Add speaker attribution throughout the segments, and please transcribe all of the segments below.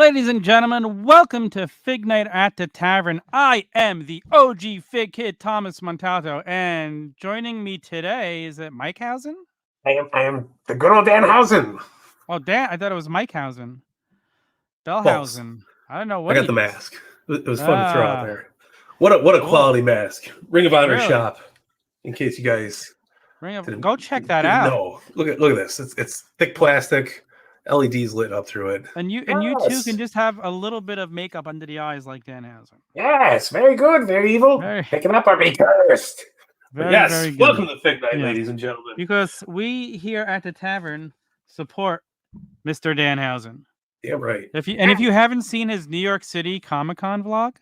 Speaker 1: Ladies and gentlemen, welcome to Fig Night at the Tavern. I am the OG Fig Kid, Thomas Montalto, and joining me today, is it Mike Housen?
Speaker 2: I am the good old Danhausen.
Speaker 1: Oh, Dan, I thought it was Mike Housen. Bellhausen. I don't know what
Speaker 2: I got the
Speaker 1: is.
Speaker 2: mask. It was fun to throw out there. What a quality mask. Ring of Honor shop. In case you guys
Speaker 1: go check that out.
Speaker 2: No, look at this. It's thick plastic. LEDs lit up through it.
Speaker 1: And you too can just have a little bit of makeup under the eyes like Danhausen.
Speaker 2: Yes, very good, very evil. Picking up or be cursed.
Speaker 1: Very good.
Speaker 2: Welcome to Fig Night, ladies and gentlemen.
Speaker 1: Because we here at the Tavern support Mr. Danhausen.
Speaker 2: Yeah, right.
Speaker 1: If you haven't seen his New York City Comic-Con vlog,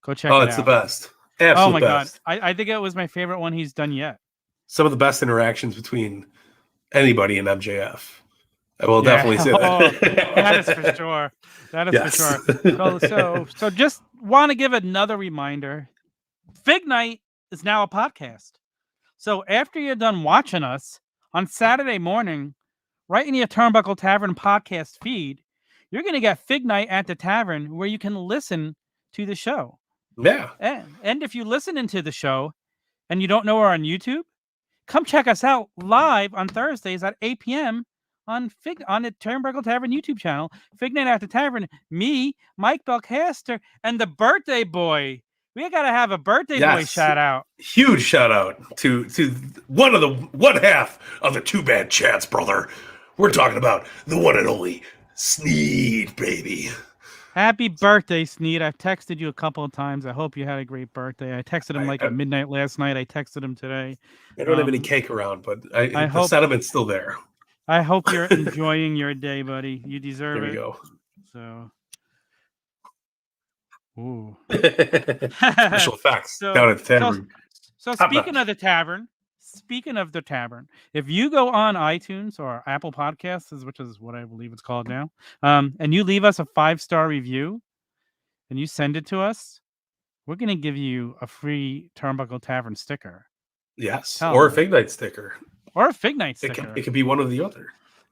Speaker 1: go check it out.
Speaker 2: Oh, it's the best. Absolute
Speaker 1: oh my
Speaker 2: best.
Speaker 1: God. I think it was my favorite one he's done yet.
Speaker 2: Some of the best interactions between anybody in MJF. I will definitely say that.
Speaker 1: That is for sure. That is for sure. So just want to give another reminder. Fig Night is now a podcast. So after you're done watching us on Saturday morning, right in your Turnbuckle Tavern podcast feed, you're going to get Fig Night at the Tavern where you can listen to the show.
Speaker 2: Yeah.
Speaker 1: And if you listen into the show and you don't know we're on YouTube, come check us out live on Thursdays at 8 p.m. on the Turnbuckle Tavern YouTube channel. Fig Night at the Tavern. Me, Mike Belcaster, and the birthday boy. We got to have a birthday boy shout out.
Speaker 2: Huge shout out to one half of the Two Bad Chats, brother. We're talking about the one and only Sneed, baby.
Speaker 1: Happy birthday, Sneed. I've texted you a couple of times. I hope you had a great birthday. I texted him at midnight last night. I texted him today.
Speaker 2: I don't have any cake around, but the sentiment's still there.
Speaker 1: I hope you're enjoying your day, buddy. You deserve it.
Speaker 2: There we go.
Speaker 1: So, ooh.
Speaker 2: Special effects down at the Tavern.
Speaker 1: So speaking of the Tavern, if you go on iTunes or Apple Podcasts, which is what I believe it's called now, and you leave us a 5-star review and you send it to us, we're going to give you a free Turnbuckle Tavern sticker.
Speaker 2: Yes, or a Fig Night sticker.
Speaker 1: Or a Fig Night sticker.
Speaker 2: It could be one or the other.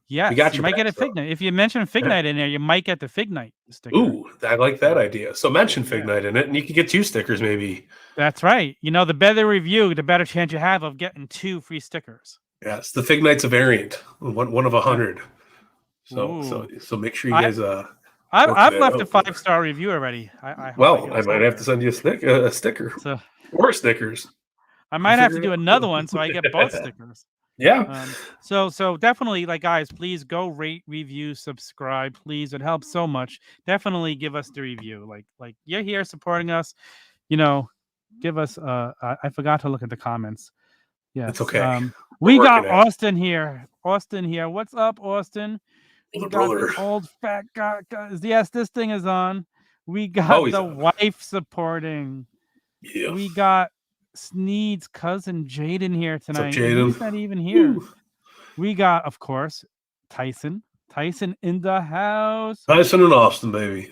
Speaker 1: Yes, you might get a Fig Night. If you mention Fig Night in there, you might get the Fig Night sticker.
Speaker 2: Ooh, I like that idea. So mention Fig Night in it, and you could get 2 stickers maybe.
Speaker 1: That's right. You know, the better review, the better chance you have of getting 2 free stickers.
Speaker 2: Yes, the Fig Night's a variant, one of 100. So make sure you guys.
Speaker 1: I've left a 5-star review already.
Speaker 2: I might have to send you a sticker or stickers.
Speaker 1: I might have to do another one so I get both stickers.
Speaker 2: Yeah.
Speaker 1: So definitely, guys, please go rate, review, subscribe, please. It helps so much. Definitely give us the review. Like you're here supporting us. You know, give us. I forgot to look at the comments. Yeah,
Speaker 2: it's okay.
Speaker 1: We got Austin here. What's up, Austin? We got the old fat guy. Yes, this thing is on. We got the wife supporting.
Speaker 2: Yeah.
Speaker 1: We got Sneed's cousin Jaden here tonight.
Speaker 2: He's
Speaker 1: not even here. Ooh. We got, of course, Tyson in the house.
Speaker 2: Tyson and Austin, baby.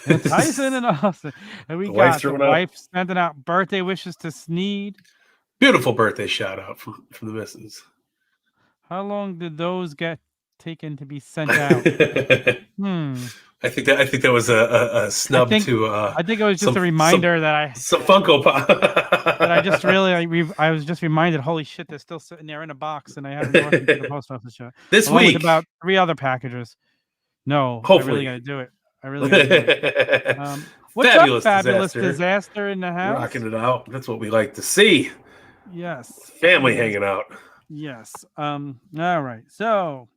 Speaker 1: Tyson and Austin. And we got the wife sending out birthday wishes to Sneed.
Speaker 2: Beautiful birthday shout out from the missus.
Speaker 1: How long did those get taken to be sent out?
Speaker 2: I think that was a snub to.
Speaker 1: I think it was just a reminder that
Speaker 2: some Funko Pop.
Speaker 1: That I just really, I was just reminded. Holy shit, they're still sitting there in a box, and I haven't gone to the post office yet.
Speaker 2: This week,
Speaker 1: about 3 other packages. No,
Speaker 2: hopefully,
Speaker 1: I really got to do it. What's
Speaker 2: fabulous
Speaker 1: up, fabulous disaster in the house?
Speaker 2: Rocking it out. That's what we like to see.
Speaker 1: Yes.
Speaker 2: Family hanging out.
Speaker 1: Yes. All right. So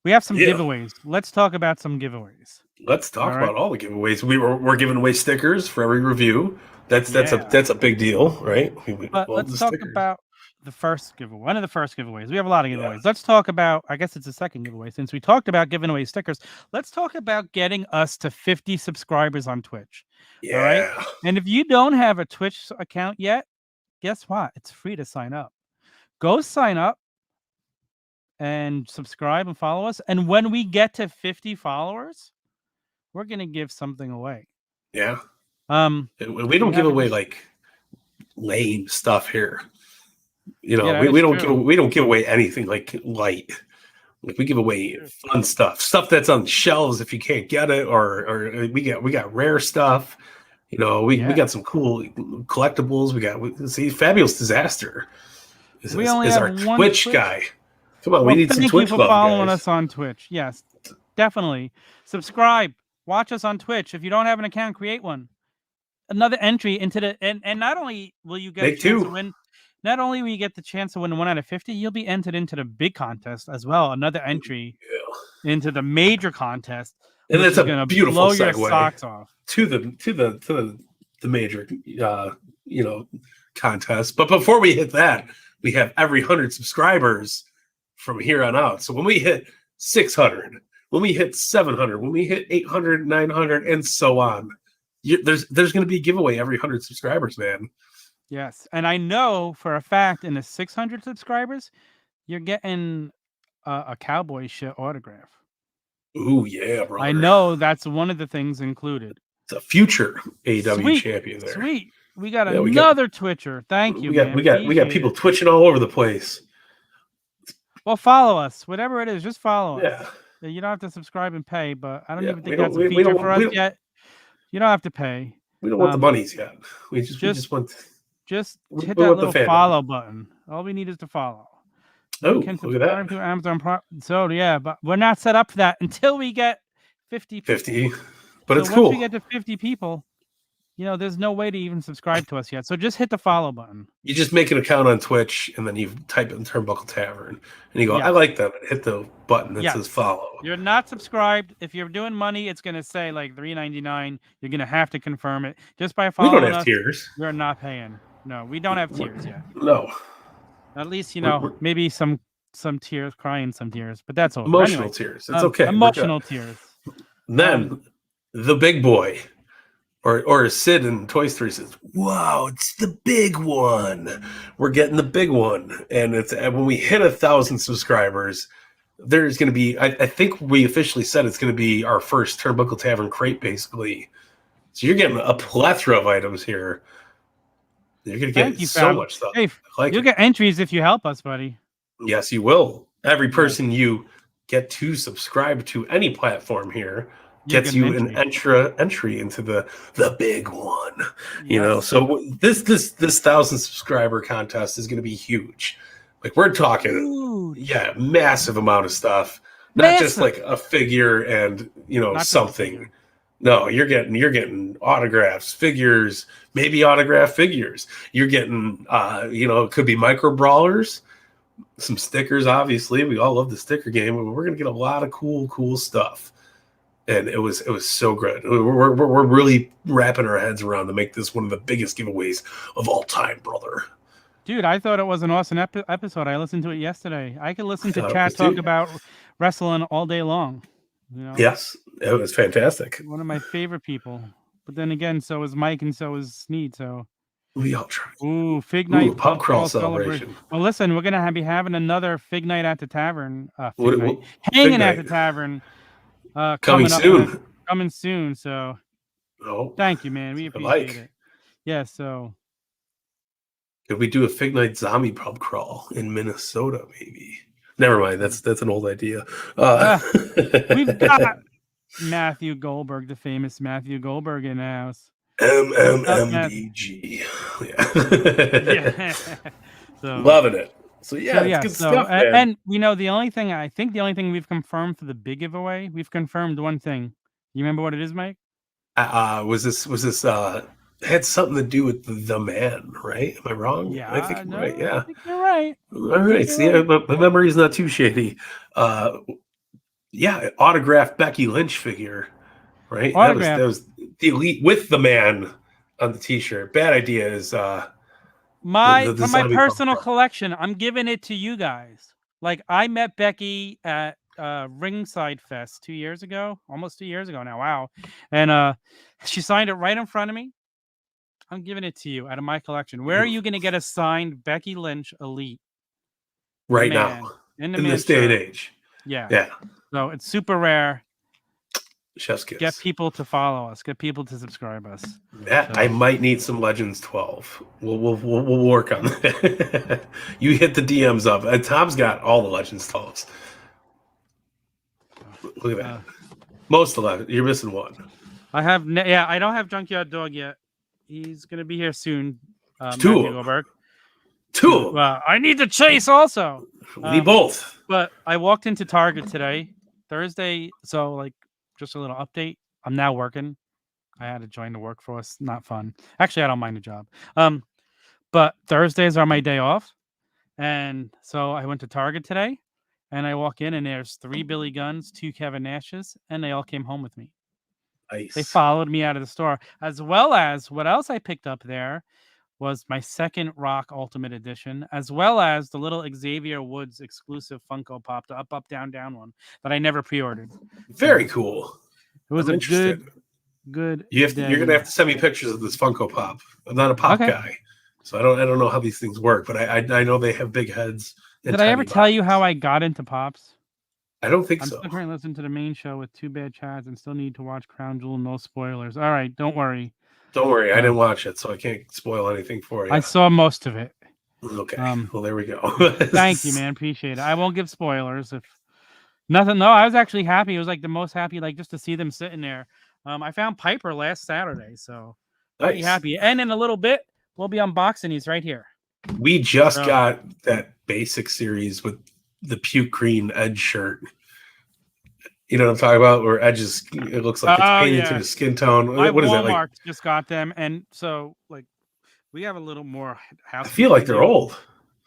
Speaker 1: we have some giveaways. Let's talk about some giveaways.
Speaker 2: Let's talk about all the giveaways. We're giving away stickers for every review. That's a big deal, right?
Speaker 1: But let's talk about the first giveaway. One of the first giveaways. We have a lot of giveaways. Let's talk about, I guess it's the second giveaway. Since we talked about giving away stickers, let's talk about getting us to 50 subscribers on Twitch.
Speaker 2: Yeah.
Speaker 1: All right. And if you don't have a Twitch account yet, guess what? It's free to sign up. Go sign up and subscribe and follow us. And when we get to 50 followers, we're going to give something away.
Speaker 2: Yeah. We don't give away like lame stuff here. You know, we don't give away anything like light. Like we give away fun stuff that's on shelves if you can't get it, or we got rare stuff. You know, we got some cool collectibles. We Fabulous Disaster
Speaker 1: we only
Speaker 2: is
Speaker 1: have
Speaker 2: our
Speaker 1: one
Speaker 2: Twitch guy. Come on,
Speaker 1: well,
Speaker 2: we need some
Speaker 1: thank
Speaker 2: Twitch
Speaker 1: you for
Speaker 2: love,
Speaker 1: following
Speaker 2: guys.
Speaker 1: us on Twitch. Yes, definitely. Subscribe. Watch us on Twitch. If you don't have an account, create one. Another entry into the and not only will you get a chance to win, not only will you get the chance to win 1 out of 50, you'll be entered into the big contest as well. Another entry into the major contest,
Speaker 2: and
Speaker 1: which
Speaker 2: it's
Speaker 1: is going to
Speaker 2: beautiful
Speaker 1: blow your
Speaker 2: segue
Speaker 1: socks off
Speaker 2: to the major contest. But before we hit that, we have every 100 subscribers from here on out. So when we hit 600, when we hit 700, when we hit 800, 900, and so on, there's going to be a giveaway every 100 subscribers, man.
Speaker 1: Yes, and I know for a fact in the 600 subscribers, you're getting a cowboy shit autograph.
Speaker 2: Ooh, yeah, brother.
Speaker 1: I know that's one of the things included.
Speaker 2: It's a future AEW champion there.
Speaker 1: Sweet. We got another Twitcher. Thank you,
Speaker 2: man. We got people twitching all over the place.
Speaker 1: Well, follow us. Whatever it is, just follow us.
Speaker 2: Yeah.
Speaker 1: You don't have to subscribe and pay, but I don't even think that's a feature for us yet. You don't have to pay.
Speaker 2: We don't want the monies yet. We just want
Speaker 1: hit that little follow button. All we need is to follow.
Speaker 2: Oh, look at that.
Speaker 1: To Amazon Prime. So yeah, but we're not set up for that until we get 50 people.
Speaker 2: 50. But it's
Speaker 1: once
Speaker 2: cool.
Speaker 1: we get to 50 people, there's no way to even subscribe to us yet. So just hit the follow button.
Speaker 2: You just make an account on Twitch and then you type in Turnbuckle Tavern and you go, I like them, and hit the button that says follow.
Speaker 1: You're not subscribed. If you're doing money, it's going to say like $3.99. You're going to have to confirm it just by following us.
Speaker 2: We don't have tiers.
Speaker 1: You're not paying. No, we don't have tiers yet.
Speaker 2: No.
Speaker 1: At least, maybe some tears, crying some tears, but that's all.
Speaker 2: Emotional tears. It's okay.
Speaker 1: Emotional tears.
Speaker 2: Then the big boy, or Sid in Toy Story says, "Wow, it's the big one. We're getting the big one." And it's when we hit 1,000 subscribers, there's going to be. I think we officially said it's going to be our first Turnbuckle Tavern crate, basically. So you're getting a plethora of items here. You're going to get so much stuff.
Speaker 1: Hey, you'll get entries if you help us, buddy.
Speaker 2: Yes, you will. Every person you get to subscribe to any platform here gets you an entry into the big one. So this 1,000 subscriber contest is going to be huge. Like we're talking, massive amount of stuff. Not just like a figure and something. No, you're getting autographs, figures, maybe autograph figures. You're getting it could be micro brawlers, some stickers. Obviously, we all love the sticker game, but we're gonna get a lot of cool stuff. And it was so good. We're really wrapping our heads around to make this one of the biggest giveaways of all time, brother.
Speaker 1: Dude, I thought it was an awesome episode. I listened to it yesterday. I could listen to Chad talk about wrestling all day long.
Speaker 2: Yes, it was fantastic.
Speaker 1: One of my favorite people. But then again, so is Mike and so is Sneed. So
Speaker 2: we all try.
Speaker 1: Ooh, Fig Night
Speaker 2: pub crawl celebration.
Speaker 1: Well, listen, we're gonna be having another Fig Night at the Tavern. Hanging at the Tavern. Coming soon. So, thank you, man. We appreciate it. Yeah. So,
Speaker 2: could we do a Fig Night zombie pub crawl in Minnesota? Maybe. Never mind. That's an old idea.
Speaker 1: We've got Matthew Goldberg, the famous Matthew Goldberg, in the house.
Speaker 2: MMMBG. Yeah.
Speaker 1: So,
Speaker 2: loving it. So it's good stuff, man.
Speaker 1: And the only thing we've confirmed for the big giveaway, we've confirmed one thing. You remember what it is, Mike?
Speaker 2: Was this had something to do with the man, right? Am I wrong?
Speaker 1: Yeah,
Speaker 2: I think right. Yeah,
Speaker 1: I think you're right.
Speaker 2: All right. See, my memory's not too shady. Autographed Becky Lynch figure, right? That was the Elite with the man on the T-shirt. Bad idea is from
Speaker 1: my personal collection. I'm giving it to you guys. Like I met Becky at Ringside Fest almost 2 years ago now. Wow, and she signed it right in front of me. I'm giving it to you out of my collection. Where are you going to get a signed Becky Lynch Elite?
Speaker 2: Right now, in this day and age.
Speaker 1: Yeah. So it's super rare.
Speaker 2: Chef's kiss.
Speaker 1: Get people to follow us. Get people to subscribe us.
Speaker 2: I might need some Legends 12. We'll work on that. You hit the DMs up. Tom's got all the Legends 12s. Look at that. Most 11. You're missing one.
Speaker 1: I have. I don't have Junkyard Dog yet. He's gonna be here soon.
Speaker 2: Two
Speaker 1: Matthew
Speaker 2: of them.
Speaker 1: Goldberg.
Speaker 2: Two.
Speaker 1: Well, I need the chase also.
Speaker 2: We need both.
Speaker 1: But I walked into Target today, Thursday. So like, just a little update. I'm now working. I had to join the workforce. Not fun. Actually, I don't mind the job. But Thursdays are my day off, and so I went to Target today, and I walk in, and there's 3 Billy Gunns, 2 Kevin Nashes, and they all came home with me.
Speaker 2: Nice.
Speaker 1: They followed me out of the store, as well as what else I picked up there was my second Rock Ultimate Edition, as well as the little Xavier Woods exclusive Funko Pop, the up, down, down one that I never pre-ordered.
Speaker 2: Very cool.
Speaker 1: It was good.
Speaker 2: You're gonna have to send me pictures of this Funko Pop. I'm not a pop guy, so I don't know how these things work, but I know they have big heads.
Speaker 1: Did I ever tell you how I got into Pops?
Speaker 2: I don't think so.
Speaker 1: I'm still currently listening to the main show with 2 bad chats and still need to watch Crown Jewel. No spoilers. All right, don't worry.
Speaker 2: Don't worry, I didn't watch it, so I can't spoil anything for you.
Speaker 1: I saw most of it.
Speaker 2: Okay. Well, there we go.
Speaker 1: Thank you, man. Appreciate it. I won't give spoilers if nothing. No, I was actually happy. It was like the most happy, like just to see them sitting there. I found Piper last Saturday, so pretty happy. And in a little bit, we'll be unboxing these right here.
Speaker 2: We just got that basic series with the puke green Edge shirt. You know what I'm talking about? Where Edge is, it looks like it's painted to the skin tone. What is that like?
Speaker 1: Walmart just got them, and so like we have a little more house.
Speaker 2: I feel like they're old,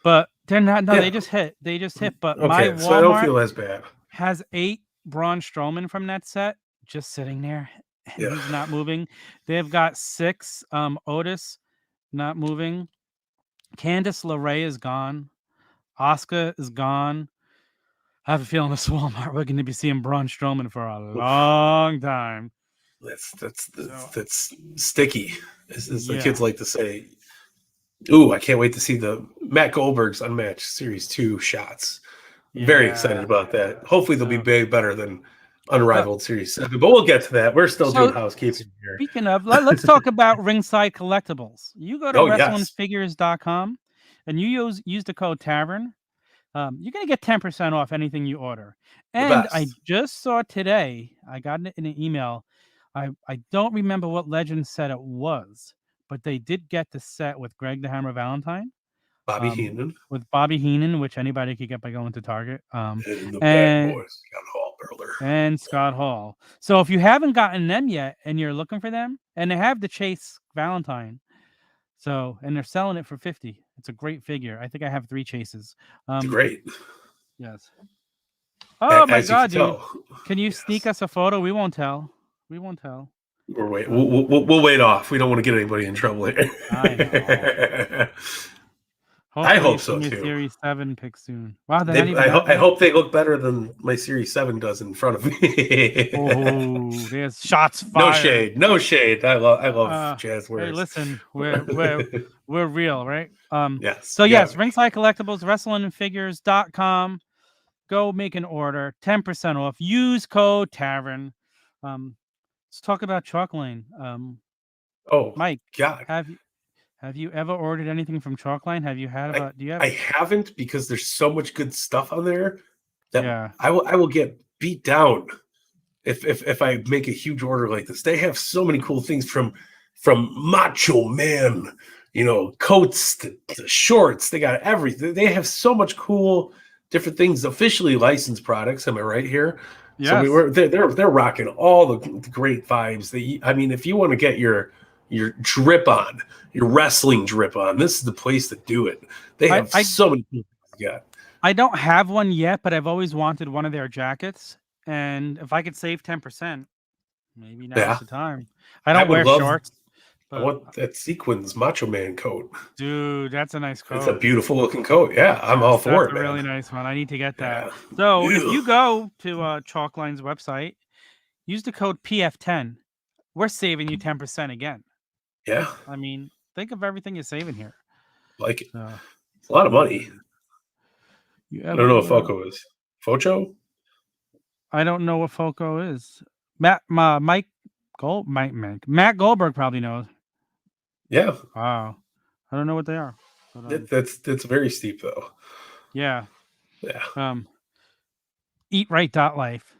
Speaker 1: but they're not. No, they just hit. They just hit. But my Walmart
Speaker 2: so I don't feel as bad.
Speaker 1: Has 8 Braun Strowman from that set just sitting there. And he's not moving. They've got 6 Otis not moving. Candice LeRae is gone. Asuka is gone. I have a feeling this Walmart we're going to be seeing Braun Strowman for a long time.
Speaker 2: That's sticky, as the kids like to say. Ooh, I can't wait to see the Matt Goldberg's Unmatched Series 2 shots. Very excited about that. Hopefully they'll be better than Unrivaled Series 7, but we'll get to that. We're still doing housekeeping here.
Speaker 1: Speaking of, let's talk about Ringside Collectibles. You go to wrestlingfigures.com and you use the code Tavern. You're going to get 10% off anything you order. And I just saw today, I got it in an email. I don't remember what Legend said it was, but they did get the set with Greg the Hammer Valentine.
Speaker 2: Bobby Heenan.
Speaker 1: With Bobby Heenan, which anybody could get by going to Target.
Speaker 2: And the bad boys, Scott Hall, brother.
Speaker 1: And Scott Hall. So if you haven't gotten them yet and you're looking for them, and they have the Chase Valentine. So, and they're selling it for $50. It's a great figure. I think I have 3 Chases.
Speaker 2: It's great.
Speaker 1: Yes. Oh my God, dude. Can you
Speaker 2: Yes.
Speaker 1: sneak us a photo? We won't tell. We won't tell.
Speaker 2: We'll wait off. We don't want to get anybody in trouble here.
Speaker 1: I know.
Speaker 2: I hope so too.
Speaker 1: Series 7 pick soon. Wow,
Speaker 2: I hope they look better than my Series 7 does in front of me.
Speaker 1: Oh, there's shots fired.
Speaker 2: No shade. I love jazz words.
Speaker 1: Hey, listen, we're real, right?
Speaker 2: Yes.
Speaker 1: So yes, Ringside Collectibles, wrestlingfigures.com. Go make an order, 10% off. Use code Tavern. Let's talk about Chalk Lane. Mike,
Speaker 2: God,
Speaker 1: have you ever ordered anything from Chalkline? Have you had about? Do you have?
Speaker 2: I haven't, because there's so much good stuff on there that I will get beat down if I make a huge order like this. They have so many cool things from Macho Man, coats to shorts. They got everything. They have so much cool different things. Officially licensed products. Am I right here?
Speaker 1: Yes.
Speaker 2: So they're rocking all the great vibes. If you want to get your drip on, your wrestling drip on, this is the place to do it. They have so many people.
Speaker 1: I don't have one yet, but I've always wanted one of their jackets, and if I could save 10%, maybe now's the time. I don't wear shorts.
Speaker 2: I want that sequins Macho Man coat.
Speaker 1: Dude, that's a nice coat.
Speaker 2: It's a beautiful looking coat. Yeah, I'm all for it, man.
Speaker 1: That's a really nice one. I need to get that. So if you go to Chalkline's website, use the code PF10. We're saving you 10% again.
Speaker 2: Yeah.
Speaker 1: I mean, think of everything you're saving here.
Speaker 2: Like it. It's a lot of money. I don't know what Foco is. Focho?
Speaker 1: I don't know what Foco is. Matt Goldberg probably knows.
Speaker 2: Yeah.
Speaker 1: Wow. I don't know what they are. But,
Speaker 2: that's very steep though.
Speaker 1: Yeah.
Speaker 2: Yeah.
Speaker 1: Eatright.life.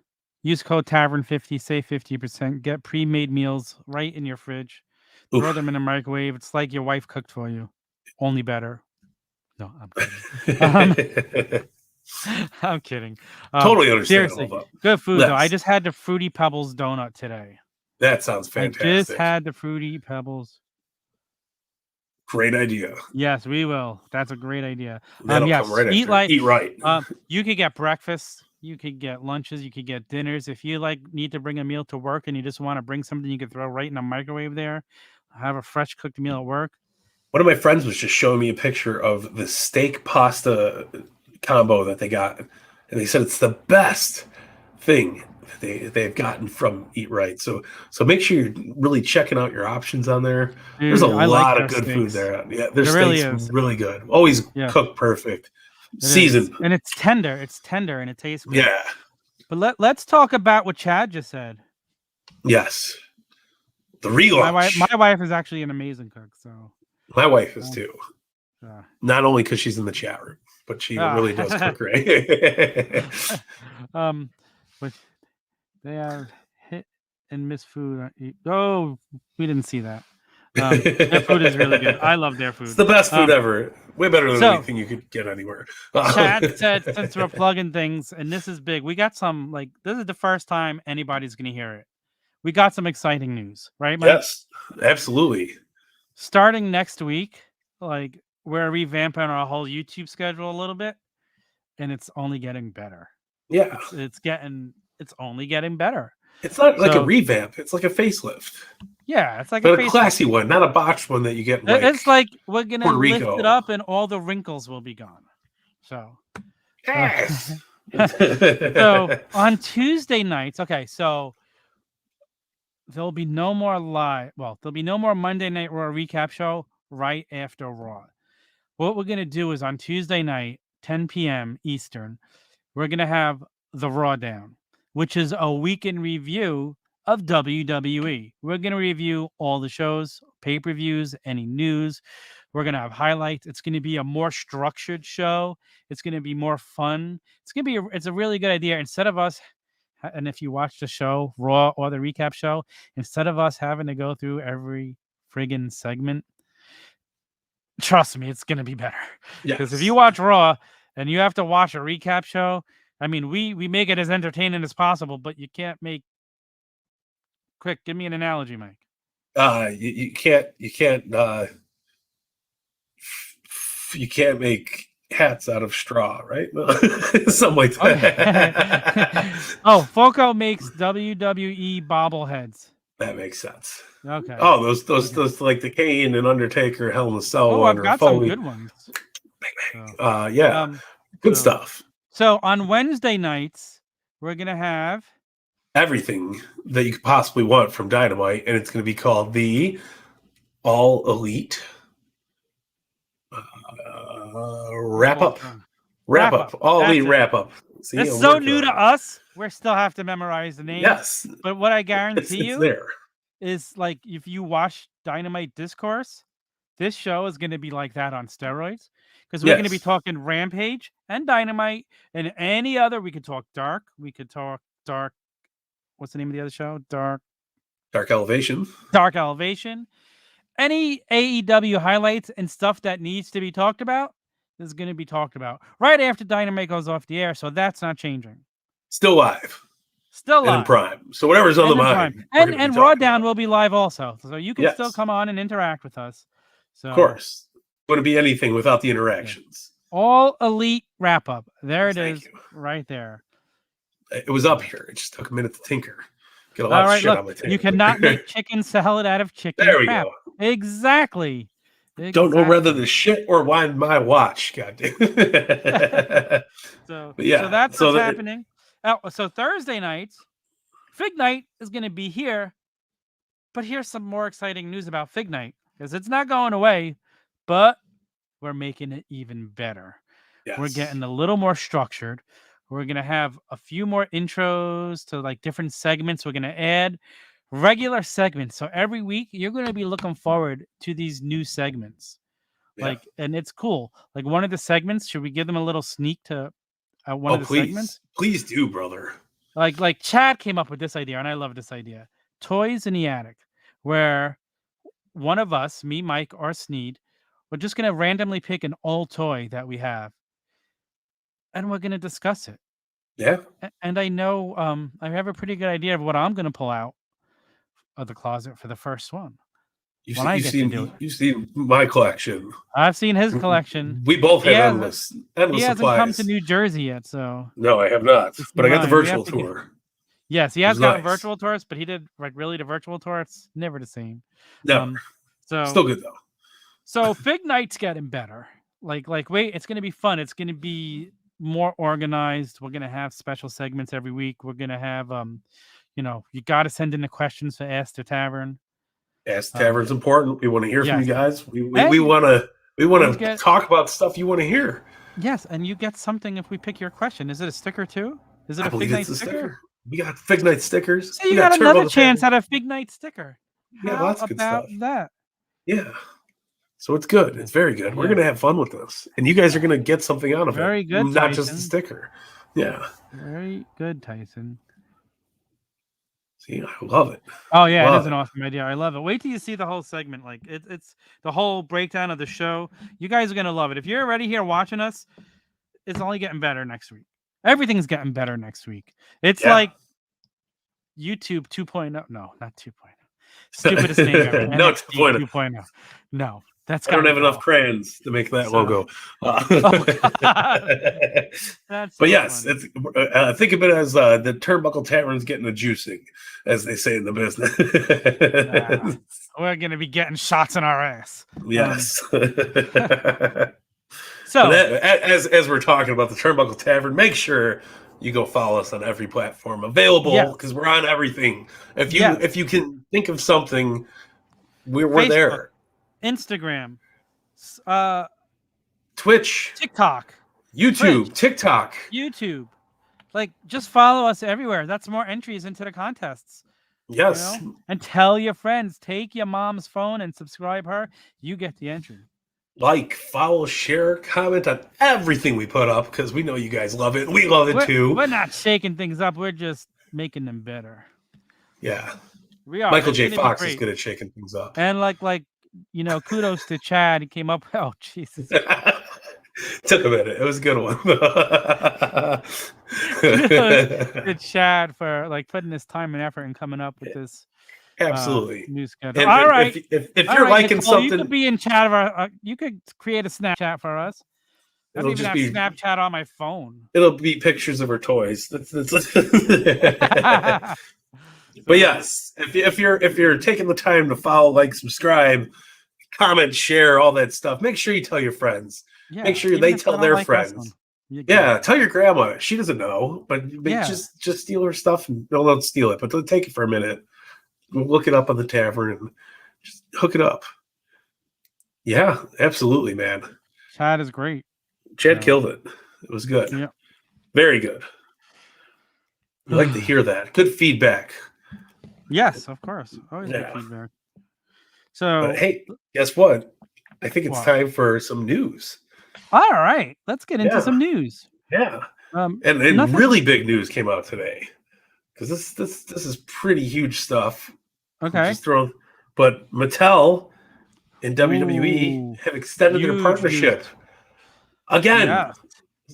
Speaker 1: Use code Tavern50, save 50%. Get pre-made meals right in your fridge. Throw them in the microwave. It's like your wife cooked for you, only better. No, I'm kidding. I'm kidding.
Speaker 2: Totally understandable.
Speaker 1: Seriously,
Speaker 2: Though.
Speaker 1: good food though. I just had the Fruity Pebbles donut today.
Speaker 2: That sounds fantastic.
Speaker 1: I just had the Fruity Pebbles.
Speaker 2: Great idea.
Speaker 1: Yes, we will. That's a great idea.
Speaker 2: That'll
Speaker 1: yes,
Speaker 2: come right
Speaker 1: eat
Speaker 2: after. Eat right.
Speaker 1: You could get breakfast. You could get lunches. You could get dinners. If you need to bring a meal to work and you just want to bring something you could throw right in the microwave there, have a fresh cooked meal at work.
Speaker 2: One of my friends was just showing me a picture of the steak pasta combo that they got, and they said it's the best thing they've gotten from Eat Right. So make sure you're really checking out your options on there.
Speaker 1: Dude,
Speaker 2: there's a lot of good food there. Yeah, their steaks really good. Always cooked perfect. Seasoned.
Speaker 1: And it's tender. It's tender and it tastes good.
Speaker 2: Yeah.
Speaker 1: But let's talk about what Chad just said.
Speaker 2: Yes. The relaunch.
Speaker 1: My wife is actually an amazing cook, so
Speaker 2: my wife is too. Not only because she's in the chat room, but she really does cook right.
Speaker 1: But they have hit and miss food. Oh, we didn't see that. Their food is really good. I love their food.
Speaker 2: It's the best food ever. Way better than anything you could get anywhere.
Speaker 1: Chad said, since we're plugging things, and this is big, we got some, this is the first time anybody's going to hear it. We got some exciting news, right, Mike?
Speaker 2: Yes, absolutely.
Speaker 1: Starting next week, we're revamping our whole YouTube schedule a little bit, and it's only getting better.
Speaker 2: Yeah.
Speaker 1: It's only getting better.
Speaker 2: It's not like a revamp. It's like a facelift.
Speaker 1: Yeah, it's like
Speaker 2: a classy one, not a botched one that you get.
Speaker 1: It's like we're gonna lift it up, and all the wrinkles will be gone. So,
Speaker 2: yes.
Speaker 1: So on Tuesday nights, so there'll be no more there'll be no more Monday Night Raw recap show right after Raw. What we're gonna do is on Tuesday night, 10 p.m. Eastern, we're gonna have the Raw Down, which is a weekend review of WWE. We're going to review all the shows, pay-per-views, any news. We're going to have highlights. It's going to be a more structured show. It's going to be more fun. It's a really good idea. Instead of us, and if you watch the show, Raw or the recap show, instead of us having to go through every friggin' segment, trust me, it's going to be better. Because if you watch Raw and you have to watch a recap show, I mean, we make it as entertaining as possible, but you can't make. Quick, give me an analogy, Mike.
Speaker 2: You can't make hats out of straw, right? Something like that.
Speaker 1: Oh, Foco makes WWE bobbleheads.
Speaker 2: That makes sense.
Speaker 1: Okay.
Speaker 2: Oh, those like the Kane and Undertaker Hell in a Cell
Speaker 1: one. Oh, I've got some good ones.
Speaker 2: Good stuff.
Speaker 1: So on Wednesday nights, we're gonna have
Speaker 2: everything that you could possibly want from Dynamite, and it's going to be called the All Elite Wrap Up. All Elite Wrap Up. See,
Speaker 1: it's so new to us. We still have to memorize the name.
Speaker 2: Yes.
Speaker 1: But what I guarantee
Speaker 2: it's there.
Speaker 1: Is if you watch Dynamite Discourse, this show is going to be like that on steroids. Because we're going to be talking Rampage and Dynamite and any other. We could talk Dark. We could talk Dark. What's the name of the other show? Dark
Speaker 2: Elevation.
Speaker 1: Dark Elevation. Any AEW highlights and stuff that needs to be talked about is going to be talked about right after Dynamite goes off the air. So that's not changing.
Speaker 2: Still live.
Speaker 1: And
Speaker 2: in Prime. So whatever's on the mind.
Speaker 1: And Raw Down will be live also. So you can still come on and interact with us. So
Speaker 2: of course. Wouldn't be anything without the interactions.
Speaker 1: All Elite Wrap Up. There it is. Right there.
Speaker 2: It was up here. It just took a minute to tinker. Get a lot of shit on my table.
Speaker 1: You cannot make chicken salad out of chicken.
Speaker 2: There we go.
Speaker 1: Exactly.
Speaker 2: Don't know whether the shit or wind my watch. Goddamn.
Speaker 1: So that's what's happening. So Thursday nights, Fig Night is going to be here. But here's some more exciting news about Fig Night, because it's not going away, but we're making it even better.
Speaker 2: Yes.
Speaker 1: We're getting a little more structured. We're going to have a few more intros to different segments. We're going to add regular segments. So every week you're going to be looking forward to these new segments. Yeah. And it's cool. One of the segments, should we give them a little sneak to one of the segments?
Speaker 2: Please do, brother.
Speaker 1: Like Chad came up with this idea, and I love this idea. Toys in the attic, where one of us, me, Mike, or Sneed, we're just gonna randomly pick an old toy that we have, and we're gonna discuss it.
Speaker 2: Yeah.
Speaker 1: And I know I have a pretty good idea of what I'm gonna pull out of the closet for the first one.
Speaker 2: You've seen my collection.
Speaker 1: I've seen his collection.
Speaker 2: We both have endless
Speaker 1: he hasn't
Speaker 2: supplies.
Speaker 1: come to New Jersey yet, so
Speaker 2: no, I have not. But I got the virtual tour.
Speaker 1: Yes, he has gotten virtual tours, but he did really the virtual tour. It's never the same.
Speaker 2: No,
Speaker 1: so
Speaker 2: still good though.
Speaker 1: So Fig Night's getting better. Wait, it's gonna be fun. It's gonna be more organized. We're gonna have special segments every week. We're gonna have you got to send in the questions to Ask the Tavern.
Speaker 2: Ask the Tavern's important. We want to hear from you guys. We want to talk about stuff you want to hear.
Speaker 1: Yes, and you get something if we pick your question. Is it a sticker too? Is it a Fig Night sticker?
Speaker 2: We got Fig Night stickers.
Speaker 1: So you got another chance at a Fig Night sticker.
Speaker 2: Yeah, lots of good stuff.
Speaker 1: That?
Speaker 2: Yeah. So it's good. It's very good. We're going to have fun with this. And you guys are going to get something out of it.
Speaker 1: Very good,
Speaker 2: not just the sticker. Yeah.
Speaker 1: Very good, Tyson.
Speaker 2: See, I love it.
Speaker 1: Oh, yeah, it is an awesome idea. I love it. Wait till you see the whole segment. It's the whole breakdown of the show. You guys are going to love it. If you're already here watching us, it's only getting better next week. Everything's getting better next week. It's like YouTube 2.0. No, not 2.0. Stupidest name ever.
Speaker 2: No, 2.0.
Speaker 1: No, that's
Speaker 2: I don't have enough crayons to make that logo. But yes, think of it as the Turnbuckle Tavern's getting a juicing, as they say in the business.
Speaker 1: We're going to be getting shots in our ass.
Speaker 2: Yes.
Speaker 1: So
Speaker 2: as we're talking about the Turnbuckle Tavern, make sure you go follow us on every platform available because we're on everything. If you can think of something, we're
Speaker 1: Facebook,
Speaker 2: there.
Speaker 1: Instagram,
Speaker 2: Twitch,
Speaker 1: TikTok,
Speaker 2: YouTube, TikTok,
Speaker 1: YouTube. Just follow us everywhere. That's more entries into the contests.
Speaker 2: Yes.
Speaker 1: And tell your friends. Take your mom's phone and subscribe her. You get the entry.
Speaker 2: Follow, share, comment on everything we put up because we know you guys love it. We love it too.
Speaker 1: We're not shaking things up. We're just making them better.
Speaker 2: Yeah.
Speaker 1: We are.
Speaker 2: Michael J. Fox is good at shaking things up.
Speaker 1: And kudos to Chad. He came up. Oh, Jesus.
Speaker 2: Took a minute. It was a good one.
Speaker 1: Kudos to Chad for putting this time and effort and coming up with this.
Speaker 2: Absolutely.
Speaker 1: New schedule. All right.
Speaker 2: If you're liking
Speaker 1: Nicole,
Speaker 2: something,
Speaker 1: you could be in chat of our. You could create a Snapchat for us. I don't even have Snapchat on my phone.
Speaker 2: It'll be pictures of her toys. But yes, if you're taking the time to follow, subscribe, comment, share, all that stuff, make sure you tell your friends.
Speaker 1: Yeah,
Speaker 2: make sure they tell their friends. Yeah, tell your grandma. She doesn't know, but just steal her stuff and don't steal it, but take it for a minute. Look it up on the Tavern and just hook it up. Yeah, absolutely, man.
Speaker 1: Chad is great.
Speaker 2: Chad killed it. It was good.
Speaker 1: Yeah.
Speaker 2: Very good. I like to hear that. Good feedback.
Speaker 1: Yes, of course. Always good feedback. So,
Speaker 2: hey, guess what? I think it's time for some news.
Speaker 1: All right. Let's get into some news.
Speaker 2: Yeah. And really big news came out today. Because this is pretty huge stuff.
Speaker 1: Okay.
Speaker 2: But Mattel and WWE have extended their partnership again.
Speaker 1: Yeah.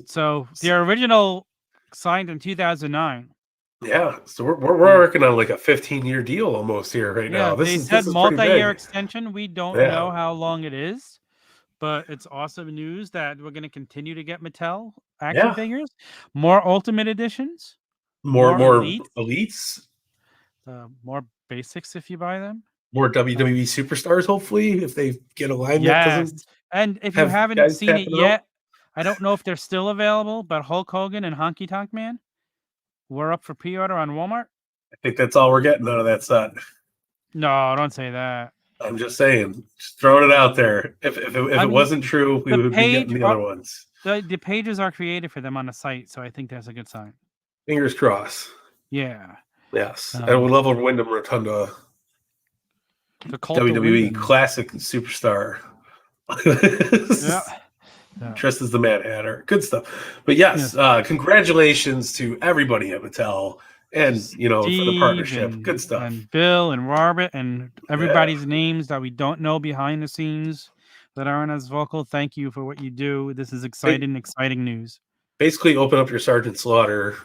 Speaker 1: So the original signed in 2009.
Speaker 2: Yeah. So we're working on a 15-year deal almost here right now.
Speaker 1: They said multi-year extension. We don't know how long it is, but it's awesome news that we're going to continue to get Mattel action figures, more Ultimate Editions.
Speaker 2: More elites,
Speaker 1: more basics if you buy them.
Speaker 2: More WWE superstars, hopefully, if they get a line that doesn't.
Speaker 1: And if you haven't seen it yet, I don't know if they're still available, but Hulk Hogan and Honky Tonk Man were up for pre-order on Walmart.
Speaker 2: I think that's all we're getting out of that set.
Speaker 1: No, don't say that.
Speaker 2: I'm just saying, just throwing it out there. If it wasn't true, we would be getting the other ones.
Speaker 1: The pages are created for them on the site, so I think that's a good sign.
Speaker 2: Fingers crossed.
Speaker 1: Yeah.
Speaker 2: Yes. And we love a Wyndham Rotunda. The WWE classic superstar. Dressed as the Mad Hatter. Good stuff. But yes, congratulations to everybody at Mattel. and for the
Speaker 1: Steve
Speaker 2: partnership. Good stuff.
Speaker 1: And Bill and Robert and everybody's names that we don't know behind the scenes that aren't as vocal. Thank you for what you do. This is exciting news.
Speaker 2: Basically, open up your Sergeant Slaughter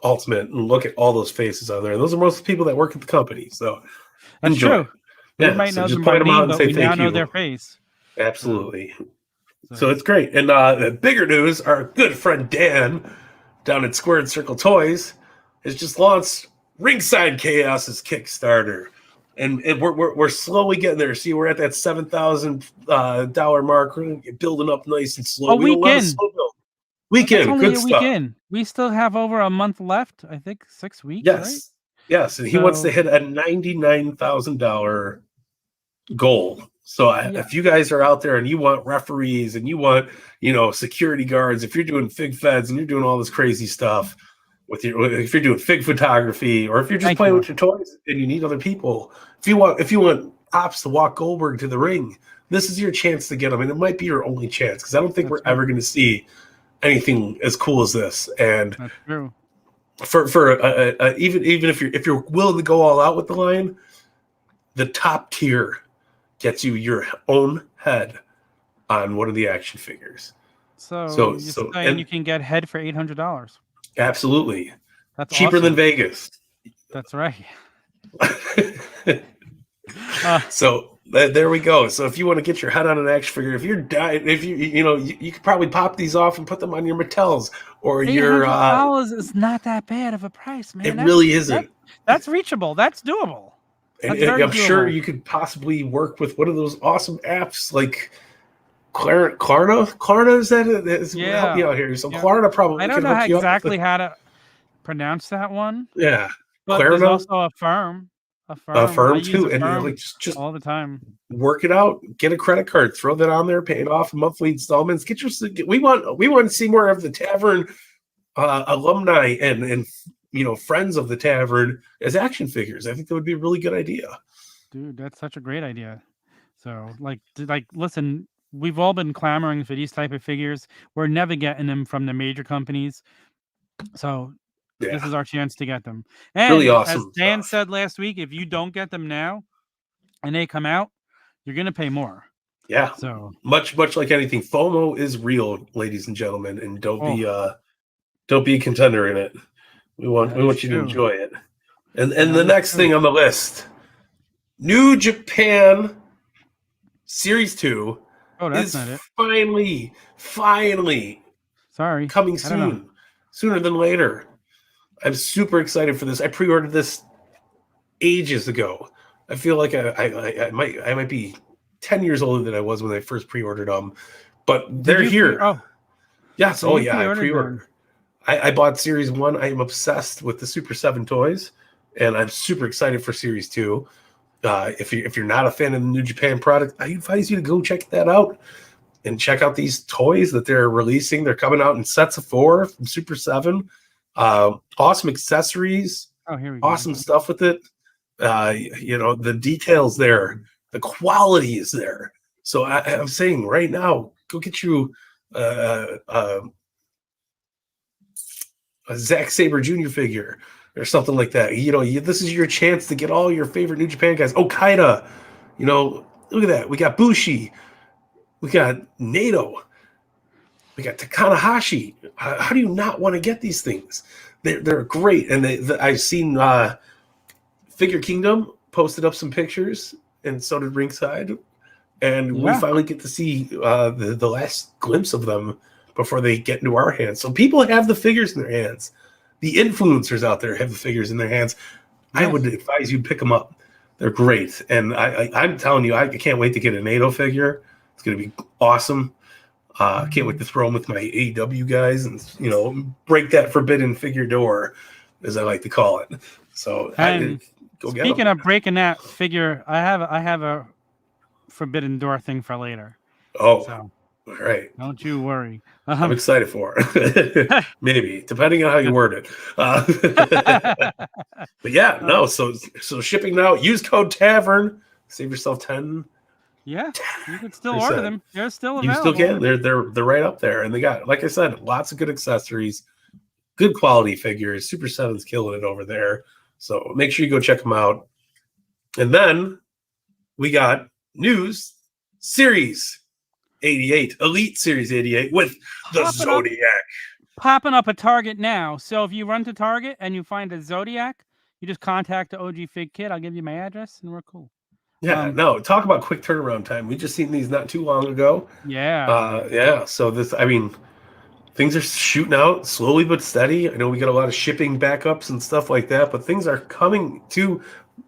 Speaker 2: Ultimate and look at all those faces on there. And those are most of the people that work at the company. So
Speaker 1: that's
Speaker 2: enjoy.
Speaker 1: True. We might know
Speaker 2: just
Speaker 1: them
Speaker 2: point
Speaker 1: by
Speaker 2: them out
Speaker 1: name,
Speaker 2: and
Speaker 1: but
Speaker 2: say
Speaker 1: we
Speaker 2: thank
Speaker 1: now
Speaker 2: you.
Speaker 1: know their face.
Speaker 2: Absolutely. So it's great. And the bigger news, our good friend Dan down at Squared Circle Toys has just launched Ringside Chaos's Kickstarter. And we're slowly getting there. See, we're at that $7,000 mark. We're building up nice and slow.
Speaker 1: We don't let us slow
Speaker 2: build. Weekend,
Speaker 1: only
Speaker 2: good
Speaker 1: a
Speaker 2: stuff.
Speaker 1: Weekend. We still have over a month left. I think 6 weeks.
Speaker 2: Yes,
Speaker 1: right?
Speaker 2: Yes, and he wants to hit a $99,000 goal. So if you guys are out there and you want referees and you want security guards, if you're doing fig feds and you're doing all this crazy stuff if you're doing fig photography, or if you're just playing with your toys and you need other people, if you want ops to walk Goldberg to the ring, this is your chance to get them, and it might be your only chance because I don't think we're ever going to see anything as cool as this. And
Speaker 1: that's true.
Speaker 2: For even if you're willing to go all out with the line, the top tier gets you your own head on one of the action figures.
Speaker 1: So you can get head for $800.
Speaker 2: Absolutely,
Speaker 1: that's
Speaker 2: cheaper than Vegas.
Speaker 1: That's right.
Speaker 2: So there we go. So if you want to get your head on an action figure, if you're dying, if you could probably pop these off and put them on your Mattels or your
Speaker 1: $800 is not that bad of a price, man.
Speaker 2: It really isn't.
Speaker 1: That's reachable. That's doable.
Speaker 2: And I'm sure you could possibly work with one of those awesome apps like Klarna. Klarna, is that it? Help me out here. So Klarna probably.
Speaker 1: I don't know exactly how to pronounce that one.
Speaker 2: Yeah,
Speaker 1: but
Speaker 2: Klarna.
Speaker 1: There's also a firm.
Speaker 2: A firm too, and just
Speaker 1: all the time.
Speaker 2: Work it out. Get a credit card. Throw that on there. Pay it off in monthly installments. We want to see more of the Tavern alumni and friends of the Tavern as action figures. I think that would be a really good idea.
Speaker 1: Dude, that's such a great idea. So listen, we've all been clamoring for these type of figures. We're never getting them from the major companies. So this is our chance to get them. And
Speaker 2: really awesome
Speaker 1: as Dan said last week, if you don't get them now and they come out, you're going to pay more.
Speaker 2: Yeah.
Speaker 1: So
Speaker 2: much like anything, FOMO is real, ladies and gentlemen, and don't be a contender in it. We want you to enjoy it. And the next thing on the list, New Japan Series 2
Speaker 1: is
Speaker 2: not it. Finally coming soon. Sooner than later. I'm super excited for this. I pre-ordered this ages ago. I feel like I might be 10 years older than I was when I first pre-ordered them, but they're here. Yes. So I pre-ordered. I bought Series 1. I am obsessed with the Super 7 toys, and I'm super excited for Series 2. If you're not a fan of the New Japan product, I advise you to go check that out and check out these toys that they're releasing. They're coming out in sets of 4 from Super 7. Awesome accessories.
Speaker 1: Here we go.
Speaker 2: Awesome stuff with it. The details there, the quality is there. So I'm saying right now, go get you a Zack Sabre Jr. figure or something like that. This is your chance to get all your favorite New Japan guys. Okada, look at that. We got Bushi. We got Naito. We got Takanahashi. How do you not want to get these things? They're great. And I've seen Figure Kingdom posted up some pictures, and so did Ringside. And we finally get to see the last glimpse of them before they get into our hands. So people have the figures in their hands. The influencers out there have the figures in their hands. Yes. I would advise you pick them up. They're great. And I'm telling you, I can't wait to get a Naito figure. It's going to be awesome. Can't wait to throw them with my AEW guys and, break that forbidden figure door, as I like to call it. So
Speaker 1: speaking of breaking that figure, I have a forbidden door thing for later.
Speaker 2: Oh, so, all right.
Speaker 1: Don't you worry.
Speaker 2: I'm excited for it. Maybe, depending on how you word it. But yeah, no. So shipping now. Use code Tavern. Save yourself 10.
Speaker 1: Yeah, you can still order them. They're still available.
Speaker 2: You still can. They're right up there, and they got, like I said, lots of good accessories. Good quality figures. Super 7's killing it over there. So make sure you go check them out. And then we got news Series 88, Elite Series 88 with the Zodiac.
Speaker 1: Popping up at Target now. So if you run to Target and you find a Zodiac, you just contact the OG Fig Kid. I'll give you my address and we're cool.
Speaker 2: Yeah, no, talk about quick turnaround time. We just seen these not too long ago.
Speaker 1: Yeah.
Speaker 2: So things are shooting out slowly but steady. I know we got a lot of shipping backups and stuff like that, but things are coming to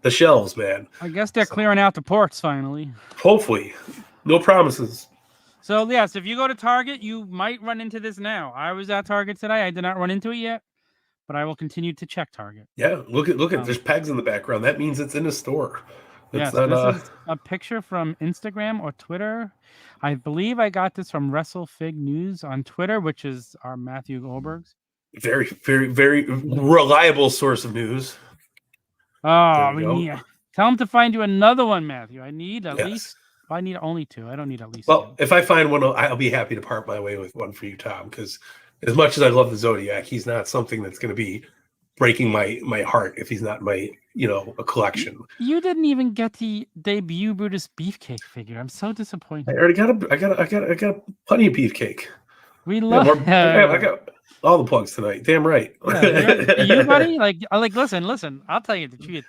Speaker 2: the shelves, man.
Speaker 1: I guess they're clearing out the ports finally.
Speaker 2: Hopefully. No promises.
Speaker 1: So, yes, if you go to Target, you might run into this now. I was at Target today. I did not run into it yet, but I will continue to check Target.
Speaker 2: Yeah, look at there's pegs in the background. That means it's in a store.
Speaker 1: Yes, this is a picture from Instagram or Twitter. I believe I got this from WrestleFig News on Twitter, which is our Matthew Goldberg's.
Speaker 2: Very, very, very reliable source of news.
Speaker 1: Oh, tell him to find you another one, Matthew. I need at least. I need only 2. I don't need at least 2.
Speaker 2: If I find one, I'll be happy to part my way with one for you, Tom. Because as much as I love the Zodiac, he's not something that's going to be breaking my heart if he's not my a collection.
Speaker 1: You didn't even get the debut Brutus Beefcake figure. I'm so disappointed.
Speaker 2: I already got plenty of beefcake.
Speaker 1: We love.
Speaker 2: I got all the plugs tonight. Damn right.
Speaker 1: Yeah, you buddy, listen. I'll tell you the truth.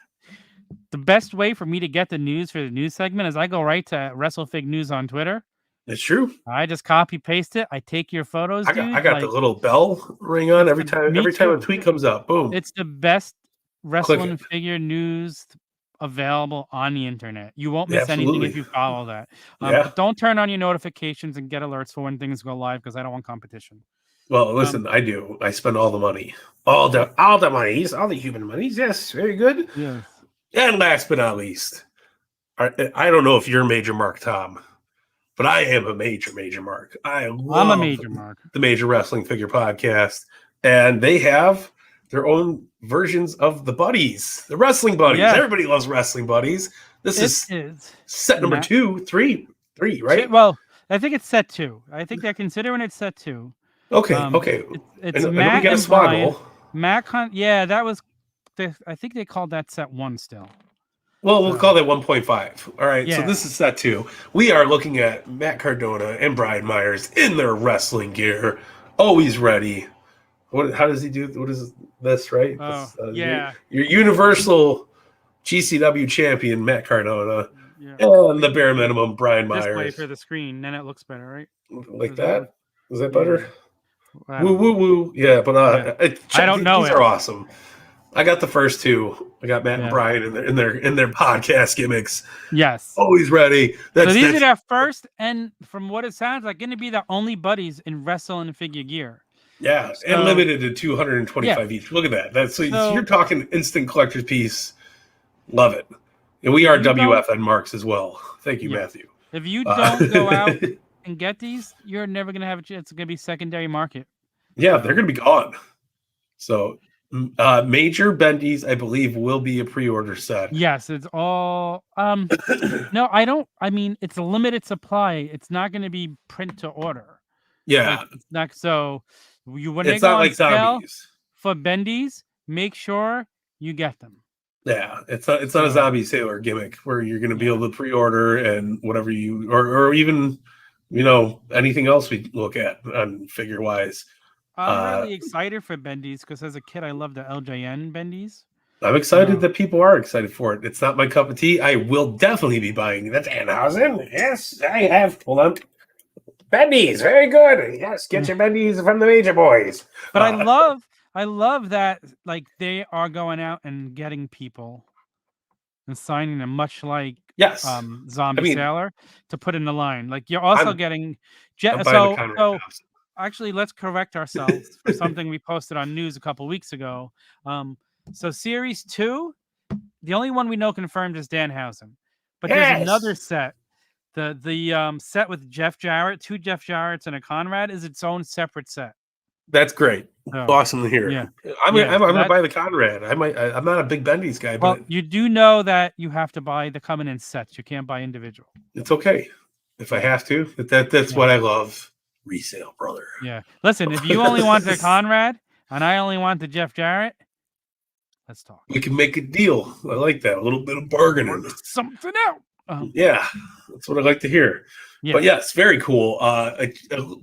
Speaker 1: The best way for me to get the news for the news segment is I go right to WrestleFig News on Twitter.
Speaker 2: It's true.
Speaker 1: I just copy paste it. I take your photos.
Speaker 2: I got the little bell ring on every time a tweet comes up. Boom.
Speaker 1: It's the best wrestling figure news available on the internet. You won't miss anything if you follow that. But don't turn on your notifications and get alerts for when things go live because I don't want competition.
Speaker 2: Well, listen, I do. I spend all the money, all the monies, all the human monies. Yes, very good.
Speaker 1: Yeah.
Speaker 2: And last but not least, I don't know if you're a major mark, Tom, but I am a major mark. I'm
Speaker 1: a major mark.
Speaker 2: The Major Wrestling Figure Podcast, and they have their own versions of the buddies, the wrestling buddies. Yeah. Everybody loves wrestling buddies. This is set number 3, right?
Speaker 1: Well, I think it's set 2. I think they're considering it set 2.
Speaker 2: Okay.
Speaker 1: It's Matt and Brian. Matt Hunt. Yeah, that was. I think they called that set 1 still.
Speaker 2: Well, we'll call that 1.5. All right, so this is set 2. We are looking at Matt Cardona and Brian Myers in their wrestling gear, always ready. How does he do? What is this, right? Your Universal GCW champion, Matt Cardona, and the bare minimum, Brian Myers.
Speaker 1: Just wait for the screen, then it looks better, right?
Speaker 2: Like that? Is that better? Woo. Yeah, but
Speaker 1: I don't know.
Speaker 2: These are awesome. I got the first 2. I got Matt and Brian in their podcast gimmicks.
Speaker 1: Yes,
Speaker 2: always ready.
Speaker 1: So these are their first, and from what it sounds like, going to be the only buddies in wrestling and figure gear.
Speaker 2: Yeah, and limited to 225 each. Look at that. So you're talking instant collector's piece. Love it. And we are WFN marks as well. Thank you, Matthew.
Speaker 1: If you don't go out and get these, you're never going to have a chance. It's going to be secondary market.
Speaker 2: Yeah, they're going to be gone. So Major Bendy's, I believe, will be a pre-order set.
Speaker 1: Yes, it's all. No, I don't. I mean, it's a limited supply. It's not going to be print to order.
Speaker 2: Yeah,
Speaker 1: it's not. So when
Speaker 2: it's
Speaker 1: they go
Speaker 2: not
Speaker 1: on
Speaker 2: like
Speaker 1: sale
Speaker 2: zombies
Speaker 1: for Bendy's, make sure you get them.
Speaker 2: Yeah, it's not a zombie sailor gimmick where you're going to be able to pre-order and whatever you or even anything else we look at on figure wise.
Speaker 1: I'm really excited for Bendy's because as a kid I loved the LJN Bendy's.
Speaker 2: I'm excited that people are excited for it. It's not my cup of tea. I will definitely be buying that Danhausen. Yes, I have. Hold on. Bendy's, very good. Yes, get your Bendy's from the Major Boys.
Speaker 1: But I love that they are going out and getting people and signing them, much like Zombie Sailor, to put in the line. Like you're also getting actually, let's correct ourselves for something we posted on news a couple weeks ago. So Series 2, the only one we know confirmed is Danhausen. But there's another set. The set with Jeff Jarrett, 2 Jeff Jarretts and a Conrad is its own separate set.
Speaker 2: That's great. Awesome to hear.
Speaker 1: Yeah.
Speaker 2: I'm gonna buy the Conrad. I'm not a big Bendy's guy, but
Speaker 1: you do know that you have to buy the coming in sets. You can't buy individual.
Speaker 2: It's okay if I have to. That's what I love. Resale, brother.
Speaker 1: Yeah. Listen, if you only want the Conrad, and I only want the Jeff Jarrett. Let's talk.
Speaker 2: We can make a deal. I like that. A little bit of bargaining.
Speaker 1: Work something out.
Speaker 2: Yeah, that's what I like to hear. Yeah. But yes, very cool.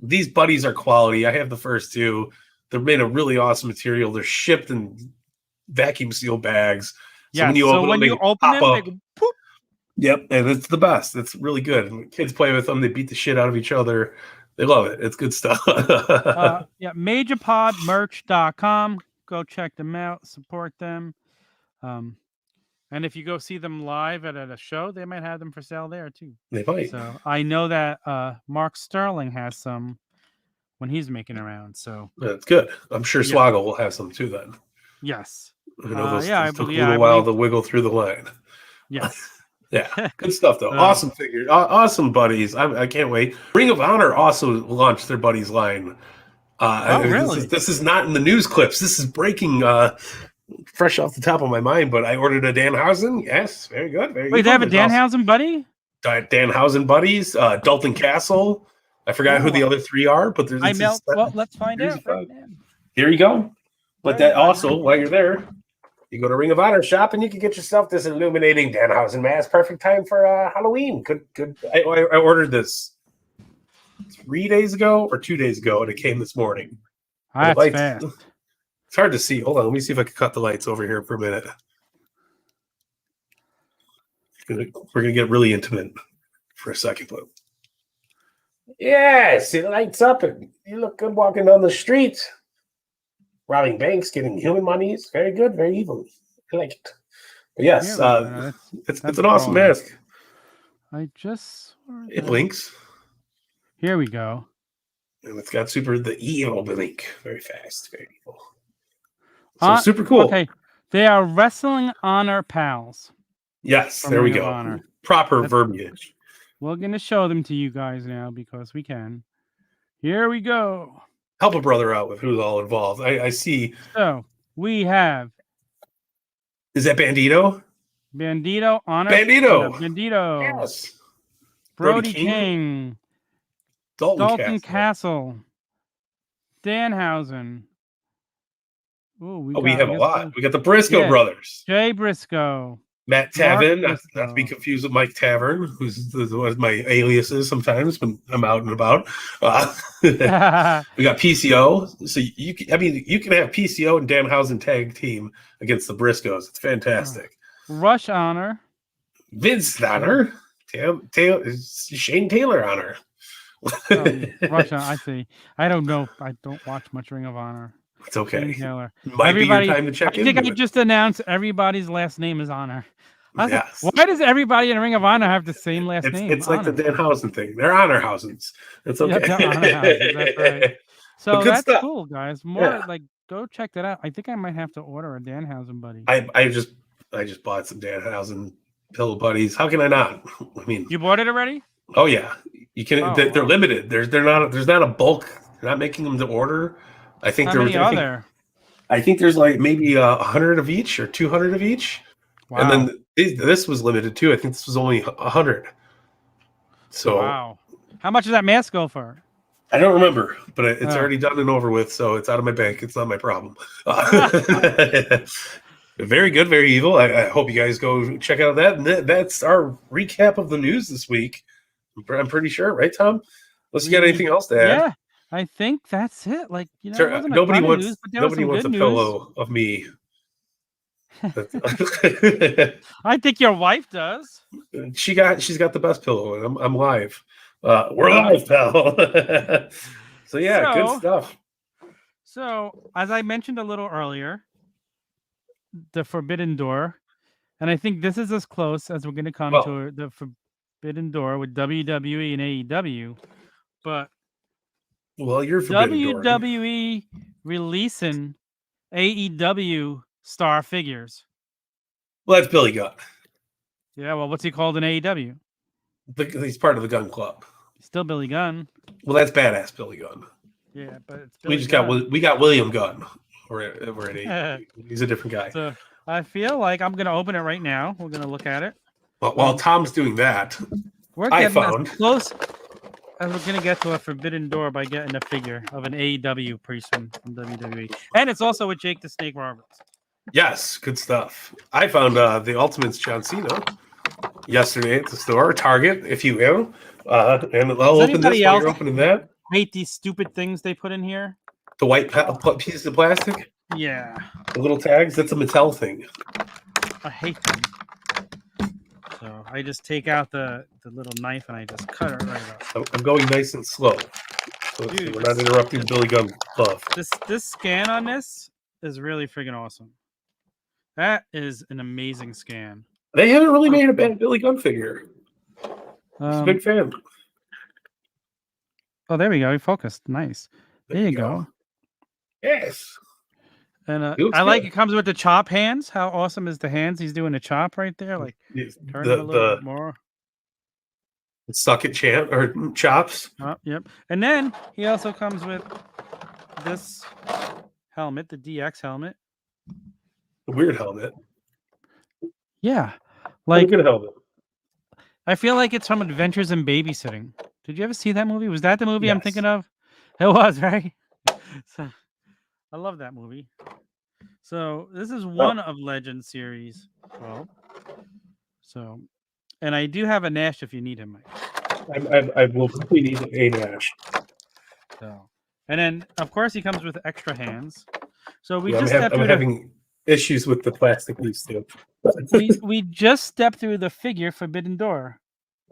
Speaker 2: These buddies are quality. I have the first two. They're made of really awesome material. They're shipped in vacuum seal bags. So when you open them, they go poop. Yep, and it's the best. It's really good. When kids play with them, they beat the shit out of each other. They love it. It's good stuff.
Speaker 1: MajorPodMerch.com. Go check them out. Support them. And if you go see them live at a show, they might have them for sale there too.
Speaker 2: They might.
Speaker 1: So I know that Mark Sterling has some when he's making around. So
Speaker 2: that's good. I'm sure Swaggle will have some too then.
Speaker 1: Yes.
Speaker 2: I know those took a little while to wiggle through the line.
Speaker 1: Yes.
Speaker 2: Yeah. Good stuff though. Awesome figures. Awesome buddies. I can't wait. Ring of Honor also launched their buddies line.
Speaker 1: Really?
Speaker 2: This is not in the news clips. This is breaking fresh off the top of my mind, but I ordered a Danhausen. Yes, very good.
Speaker 1: Wait, they have a Danhausen buddy?
Speaker 2: Danhausen buddies. Dalton Castle. I forgot who the other three are, but there's.
Speaker 1: Well, let's find out.
Speaker 2: Here you go. But that also, while you're there, you go to Ring of Honor shop and you can get yourself this illuminating Danhausen mask. Perfect time for Halloween. Good. I ordered this 3 days ago or 2 days ago, and it came this morning.
Speaker 1: That's fast.
Speaker 2: It's hard to see. Hold on. Let me see if I can cut the lights over here for a minute. We're going to get really intimate for a second. But yes, it lights up and you look good walking down the street. Robbing banks, getting human monies. Very good, very evil. I like it. But yes, it's an awesome mask. It blinks.
Speaker 1: Here we go.
Speaker 2: And it's got the evil blink. Very fast, very evil. So super cool.
Speaker 1: Okay, they are Wrestling Honor pals.
Speaker 2: Yes, there we go. Proper verbiage.
Speaker 1: We're going to show them to you guys now because we can. Here we go.
Speaker 2: Help a brother out with who's all involved. I see.
Speaker 1: So we have.
Speaker 2: Is that Bandito?
Speaker 1: Bandito, Honor.
Speaker 2: Bandito. Yes.
Speaker 1: Brody King. Dalton Castle. Danhausen.
Speaker 2: We have a lot. We got the Briscoe brothers.
Speaker 1: Jay Briscoe.
Speaker 2: Matt Tavern, not to be confused with Mike Tavern, who's one my aliases sometimes when I'm out and about. We got PCO. So you can have PCO and Danhausen tag team against the Briscoes. It's fantastic.
Speaker 1: Rush Honor.
Speaker 2: Vince Honor. Shane Taylor Honor.
Speaker 1: Rush Honor, I see. I don't know. I don't watch much Ring of Honor.
Speaker 2: It's okay.
Speaker 1: Might be your time to check in. I think I just announced everybody's last name is Honor.
Speaker 2: Yes.
Speaker 1: Like, why does everybody in Ring of Honor have the same last name?
Speaker 2: It's like the Danhausen thing. They're Honorhausens. It's okay.
Speaker 1: Yep, Honorhausens. That's right. So that's cool, guys. Go check that out. I think I might have to order a Danhausen buddy.
Speaker 2: I just bought some Danhausen pillow buddies. How can I not? I mean,
Speaker 1: you bought it already?
Speaker 2: Oh yeah, you can. They're limited. There's not a bulk. They're not making them to order. I think
Speaker 1: How many are there?
Speaker 2: I think there's like maybe 100 of each or 200 of each. Wow. And then this was limited too. I think this was only 100. So
Speaker 1: wow. How much does that mask go for?
Speaker 2: I don't remember, but it's already done and over with, so it's out of my bank. It's not my problem. Very good, very evil. I hope you guys go check out that. And that's our recap of the news this week. I'm pretty sure, right, Tom? Unless you got anything else to add.
Speaker 1: Yeah. I think that's it. Like,
Speaker 2: nobody wants a pillow of me. I
Speaker 1: think your wife does.
Speaker 2: She's got the best pillow. I'm live. We're live, pal. So yeah, good stuff.
Speaker 1: So as I mentioned a little earlier, the Forbidden Door, and I think this is as close as we're going to come to the Forbidden Door with WWE and AEW, but.
Speaker 2: Well, you're
Speaker 1: WWE releasing AEW star figures.
Speaker 2: Well, that's Billy Gunn.
Speaker 1: Yeah, well, what's he called in AEW?
Speaker 2: He's part of the Gun Club.
Speaker 1: Still Billy Gunn.
Speaker 2: Well, that's badass Billy Gunn.
Speaker 1: Yeah, but it's Billy
Speaker 2: we got William Gunn. We're at AEW. He's a different guy.
Speaker 1: So I feel like I'm going to open it right now. We're going to look at it.
Speaker 2: While Tom's doing that,
Speaker 1: we're getting as close. I was gonna get to a forbidden door by getting a figure of an AEW person from WWE, and it's also with Jake the Snake Roberts.
Speaker 2: Yes, good stuff. I found the Ultimates John Cena yesterday at the store, Target, if you will. And I'll open this while you're opening that.
Speaker 1: Hate these stupid things they put in here.
Speaker 2: The white pieces of plastic?
Speaker 1: Yeah.
Speaker 2: The little tags? That's a Mattel thing.
Speaker 1: I hate them. So I just take out the little knife and I just cut it right up.
Speaker 2: I'm going nice and slow. So we're not interrupting Billy Gunn love.
Speaker 1: This scan on this is really friggin' awesome. That is an amazing scan.
Speaker 2: They haven't really made a bad Billy Gunn figure. I'm a big fan.
Speaker 1: Oh, there we go. He focused. Nice. There you go.
Speaker 2: Yes.
Speaker 1: And I like it comes with the chop hands. How awesome is the hands? He's doing a chop right there. Like turn it a little bit more.
Speaker 2: Suck it chant or chops.
Speaker 1: Yep. And then he also comes with this helmet, the DX helmet.
Speaker 2: A weird helmet.
Speaker 1: Yeah. Like
Speaker 2: a good helmet.
Speaker 1: I feel like it's from Adventures in Babysitting. Did you ever see that movie? Was that the movie I'm thinking of? It was, right? So I love that movie. So this is one of Legend series 12. So, and I do have a Nash if you need him, Mike.
Speaker 2: I will probably need a Nash.
Speaker 1: So, and then of course he comes with extra hands. So we
Speaker 2: I'm having issues with the plastic piece too.
Speaker 1: we just stepped through the figure Forbidden Door.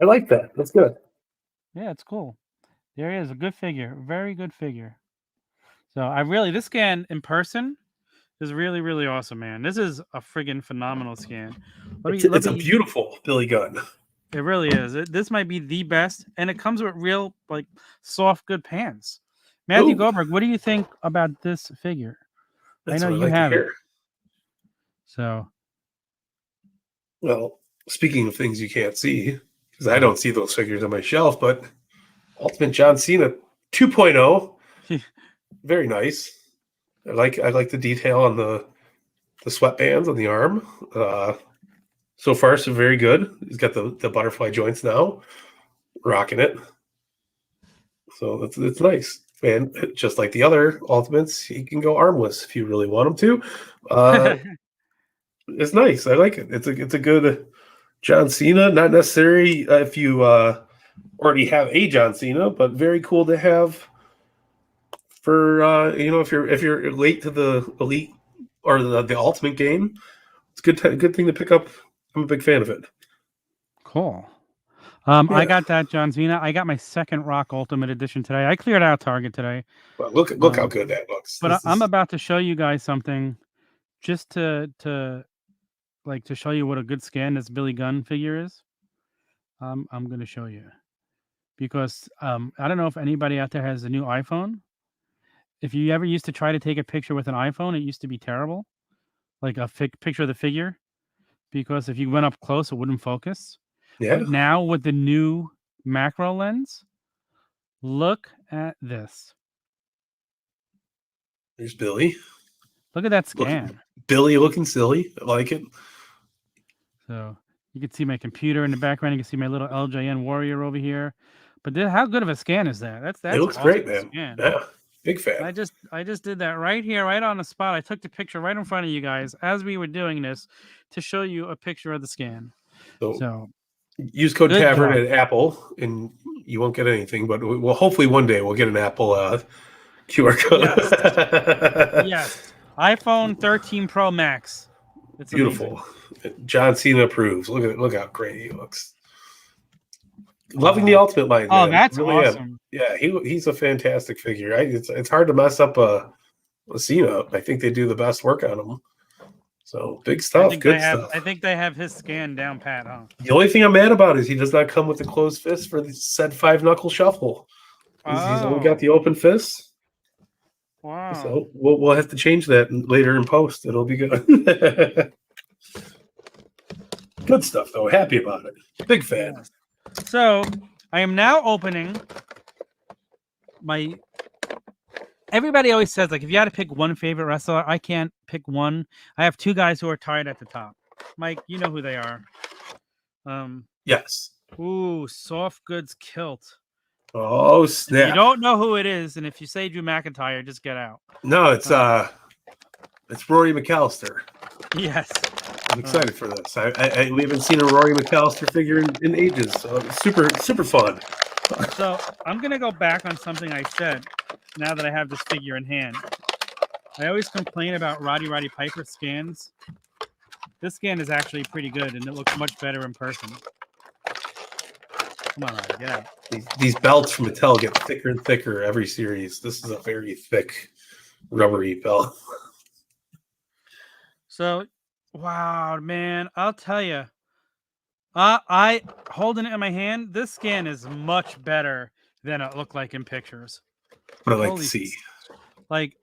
Speaker 2: I like that. That's good.
Speaker 1: Yeah, it's cool. There he is, a good figure, very good figure. So this scan in person is really, really awesome, man. This is a friggin' phenomenal scan.
Speaker 2: It's a beautiful Billy Gunn.
Speaker 1: It really is. This might be the best, and it comes with real, like, soft, good pants. Matthew Goldberg, what do you think about this figure? I know you have it. So,
Speaker 2: well, speaking of things you can't see, because I don't see those figures on my shelf, but Ultimate John Cena 2.0, very nice. I like the detail on the sweatbands on the arm. So far, so very good. He's got the butterfly joints now, rocking it. So it's nice. And just like the other Ultimates, he can go armless if you really want him to. It's nice. I like it. It's a good John Cena. Not necessarily if you already have a John Cena, but very cool to have for if you're late to the Elite or the Ultimate game. It's a good thing to pick up. I'm a big fan of it.
Speaker 1: Cool. I got that John Cena. I got my second Rock Ultimate Edition today. I cleared out Target today.
Speaker 2: Well, look how good that looks.
Speaker 1: But I'm about to show you guys something, just to show you what a good scan this Billy Gunn figure is. I'm going to show you because I don't know if anybody out there has a new iPhone. If you ever used to try to take a picture with an iPhone, it used to be terrible, like a picture of the figure, because if you went up close, it wouldn't focus.
Speaker 2: Yeah.
Speaker 1: But now with the new macro lens, look at this.
Speaker 2: There's Billy.
Speaker 1: Look at that scan.
Speaker 2: Billy looking silly. I like it.
Speaker 1: So you can see my computer in the background. You can see my little LJN Warrior over here. But how good of a scan is that? That's
Speaker 2: it looks
Speaker 1: awesome
Speaker 2: great, man.
Speaker 1: Scan.
Speaker 2: Yeah, big fan.
Speaker 1: I just did that right here, right on the spot. I took the picture right in front of you guys as we were doing this to show you a picture of the scan. So
Speaker 2: use code Tavern at Apple, and you won't get anything. But hopefully one day we'll get an Apple QR code.
Speaker 1: Yes. iPhone 13 Pro Max. It's
Speaker 2: beautiful. Amazing. John Cena approves. Look how great he looks.
Speaker 1: Wow.
Speaker 2: Loving the Ultimate line.
Speaker 1: Oh,
Speaker 2: man.
Speaker 1: that's
Speaker 2: really
Speaker 1: awesome.
Speaker 2: Yeah, he's a fantastic figure. It's hard to mess up a Cena. I think they do the best work on him. So big stuff, good stuff.
Speaker 1: I think they have his scan down pat, huh?
Speaker 2: The only thing I'm mad about is he does not come with the closed fist for the said 5-knuckle shuffle. He's only got the open fist.
Speaker 1: Wow.
Speaker 2: So we'll have to change that later in post. It'll be good. Good stuff, though. Happy about it. Big fan.
Speaker 1: Yes. So I am now opening my. Everybody always says, like, if you had to pick one favorite wrestler, I can't pick one. I have two guys who are tied at the top. Mike, you know who they are.
Speaker 2: Yes.
Speaker 1: Ooh, Soft Goods Kilt.
Speaker 2: Oh snap!
Speaker 1: You don't know who it is, and if you say Drew McIntyre, just get out.
Speaker 2: No, it's Rory McAllister.
Speaker 1: Yes.
Speaker 2: I'm excited for this. We haven't seen a Rory McAllister figure in ages, so it's super fun.
Speaker 1: So I'm gonna go back on something I said. Now that I have this figure in hand, I always complain about Roddy Piper scans. This scan is actually pretty good, and it looks much better in person. Come on, Roddy, get out.
Speaker 2: These belts from Mattel get thicker and thicker every series. This is a very thick, rubbery belt.
Speaker 1: So, wow, man, I'll tell you. I holding it in my hand. This scan is much better than it looked like in pictures.
Speaker 2: What I like to see.
Speaker 1: Like,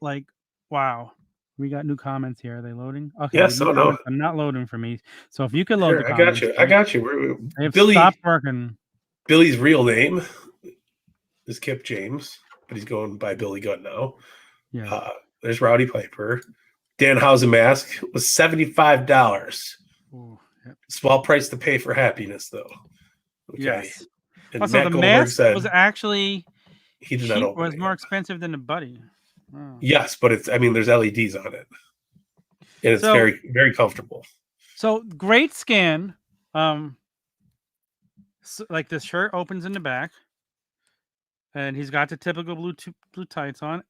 Speaker 1: wow. We got new comments here. Are they loading? Okay.
Speaker 2: Yes, no.
Speaker 1: I'm not loading for me. So if you could load the comments.
Speaker 2: I got you.
Speaker 1: Billy stopped working.
Speaker 2: Billy's real name is Kip James, but he's going by Billy Gunn now.
Speaker 1: Yeah.
Speaker 2: There's Roddy Piper. Danhausen mask was $75.
Speaker 1: Ooh, yep.
Speaker 2: Small price to pay for happiness, though. Okay.
Speaker 1: Yes.
Speaker 2: And
Speaker 1: also, the mask was actually
Speaker 2: he did not
Speaker 1: was more expensive than the buddy.
Speaker 2: Oh. Yes, but there's LEDs on it, and it's very, very comfortable.
Speaker 1: So great scan. So, like this shirt opens in the back, and he's got the typical blue tights on.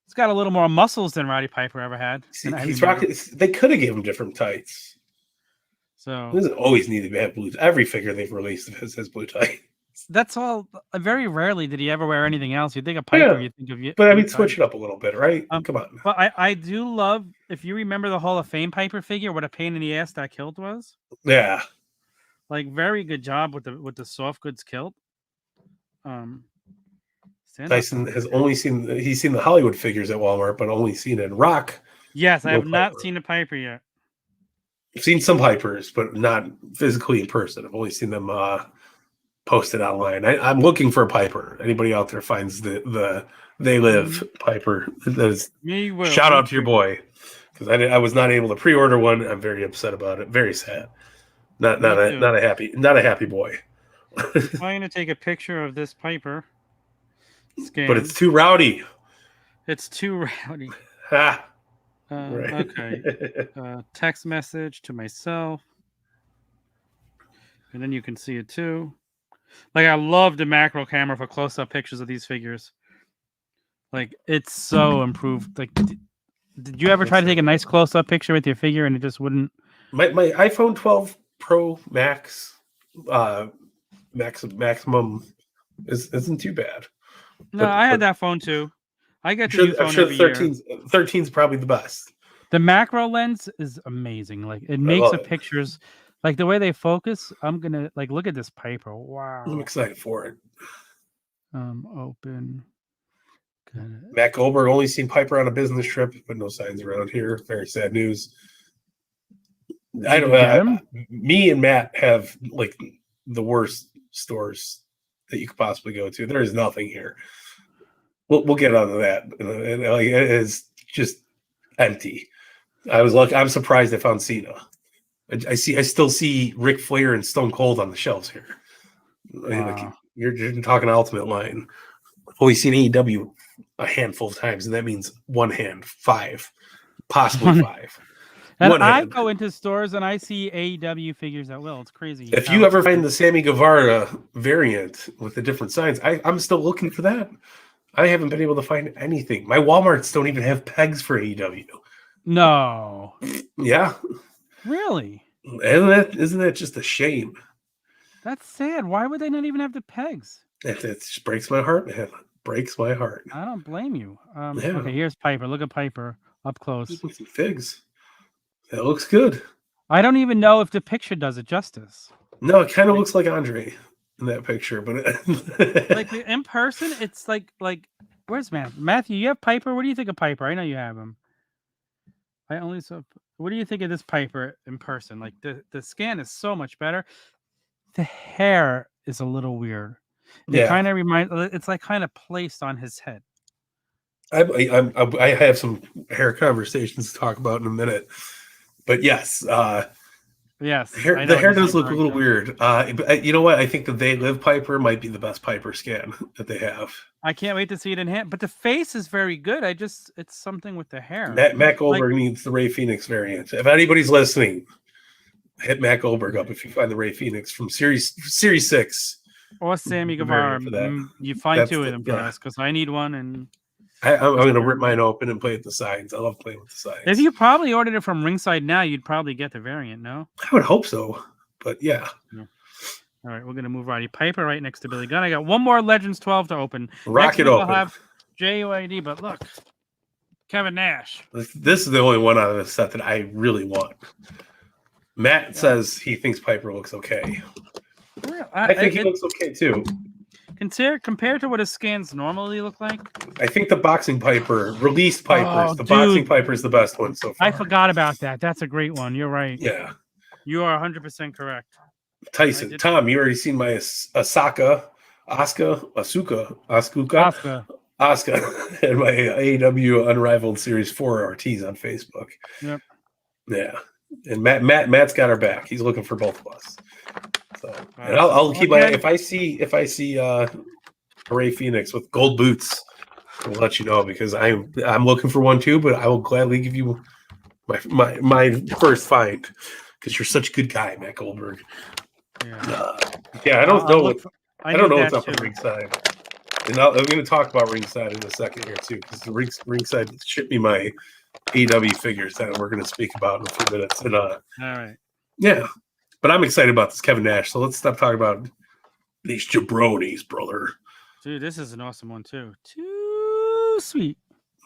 Speaker 1: He's got a little more muscles than Roddy Piper ever had.
Speaker 2: He's rocking. They could have given him different tights.
Speaker 1: So
Speaker 2: it doesn't always need to have blue. Every figure they've released has blue tights.
Speaker 1: That's all. Very rarely did he ever wear anything else. You think of Piper, you think of you.
Speaker 2: But switch it up a little bit, right? Come on.
Speaker 1: But I do love, if you remember the Hall of Fame Piper figure, what a pain in the ass that kilt was.
Speaker 2: Yeah.
Speaker 1: Like, very good job with the soft goods kilt.
Speaker 2: Tyson has only seen the Hollywood figures at Walmart, but only seen it in Rock.
Speaker 1: Yes, I have not seen a Piper yet.
Speaker 2: I've seen some Pipers, but not physically in person. I've only seen them posted online. I'm looking for a Piper. Anybody out there finds the They Live Piper? Shout out to your boy, because I was not able to pre-order one. I'm very upset about it. Very sad. Not a happy boy.
Speaker 1: I'm going to take a picture of this Piper. Scan.
Speaker 2: But it's too rowdy.
Speaker 1: It's too rowdy.
Speaker 2: Ha.
Speaker 1: Right. Okay. Text message to myself. And then you can see it too. Like, I love the macro camera for close-up pictures of these figures. Like, it's so improved. Like, did you ever try to take a nice close-up picture with your figure and it just wouldn't?
Speaker 2: My iPhone 12 Pro Max maximum isn't too bad.
Speaker 1: No, I had that phone too. I get the new phone every
Speaker 2: 13's probably the best.
Speaker 1: The macro lens is amazing. Like, it makes the pictures, like the way they focus. I'm gonna look at this Piper. Wow,
Speaker 2: I'm excited for it.
Speaker 1: Open.
Speaker 2: Matt Goldberg only seen Piper on a business trip, but no signs around here. Very sad news. I don't. Me and Matt have like the worst stores that you could possibly go to. There is nothing here. We'll get onto that. And it is just empty. I'm surprised I found Cena. I still see Ric Flair and Stone Cold on the shelves here. Wow. You're talking Ultimate line. I've only seen AEW a handful of times, and that means one hand, 5, possibly 5.
Speaker 1: And I go into stores and I see AEW figures at will. It's crazy.
Speaker 2: If you ever find the Sammy Guevara variant with the different signs, I'm still looking for that. I haven't been able to find anything. My Walmarts don't even have pegs for AEW.
Speaker 1: No.
Speaker 2: Yeah.
Speaker 1: Really?
Speaker 2: Isn't that just a shame?
Speaker 1: That's sad. Why would they not even have the pegs?
Speaker 2: It just breaks my heart, man. Breaks my heart.
Speaker 1: I don't blame you. Okay, here's Piper. Look at Piper up close.
Speaker 2: Some figs. That looks good.
Speaker 1: I don't even know if the picture does it justice.
Speaker 2: No, it kind of looks like Andre in that picture, but
Speaker 1: like in person, it's like where's Matthew? Matthew, you have Piper. What do you think of Piper? I know you have him. I only saw. What do you think of this Piper in person? Like the scan is so much better. The hair is a little weird. It kind of reminds. It's like kind of placed on his head.
Speaker 2: I have some hair conversations to talk about in a minute. But yes,
Speaker 1: Yes,
Speaker 2: The hair does look a little weird. But you know what? I think the They Live Piper might be the best Piper scan that they have.
Speaker 1: I can't wait to see it in hand. But the face is very good. It's something with the hair.
Speaker 2: Matt Goldberg needs the Ray Phoenix variant. If anybody's listening, hit Matt Goldberg up if you find the Ray Phoenix from Series 6.
Speaker 1: Or Sammy Guevara. You find two of them for us because I need one. And
Speaker 2: I'm going to rip mine open and play with the sides. I love playing with the sides.
Speaker 1: If you probably ordered it from Ringside now, you'd probably get the variant, no?
Speaker 2: I would hope so. But yeah.
Speaker 1: All right, we're going to move Roddy Piper right next to Billy Gunn. I got one more Legends 12 to open.
Speaker 2: Rock it open.
Speaker 1: I'll have JUID, but look, Kevin Nash.
Speaker 2: This is the only one out of the set that I really want. Matt says he thinks Piper looks okay. I think he looks okay too.
Speaker 1: Compared to what his scans normally look like.
Speaker 2: I think the boxing Piper, released Pipers, boxing Piper is the best one so far.
Speaker 1: I forgot about that. That's a great one. You're right.
Speaker 2: Yeah.
Speaker 1: You are 100% correct.
Speaker 2: Tyson, Tom, you already seen my Asuka, and my AEW Unrivaled Series 4 Ortiz on Facebook.
Speaker 1: Yep.
Speaker 2: Yeah. And Matt's got our back. He's looking for both of us. So, and I'll keep my if I see Ray Phoenix with gold boots, I'll let you know because I'm looking for one too, but I will gladly give you my first find because you're such a good guy, Matt Goldberg. I don't know what's up at Ringside. And I'm going to talk about Ringside in a second here too, because the Ringside shipped me my AEW figures that we're going to speak about in a few minutes. And
Speaker 1: all right,
Speaker 2: yeah, but I'm excited about this Kevin Nash. So let's stop talking about these jabronis, brother.
Speaker 1: Dude, this is an awesome one too. Too sweet.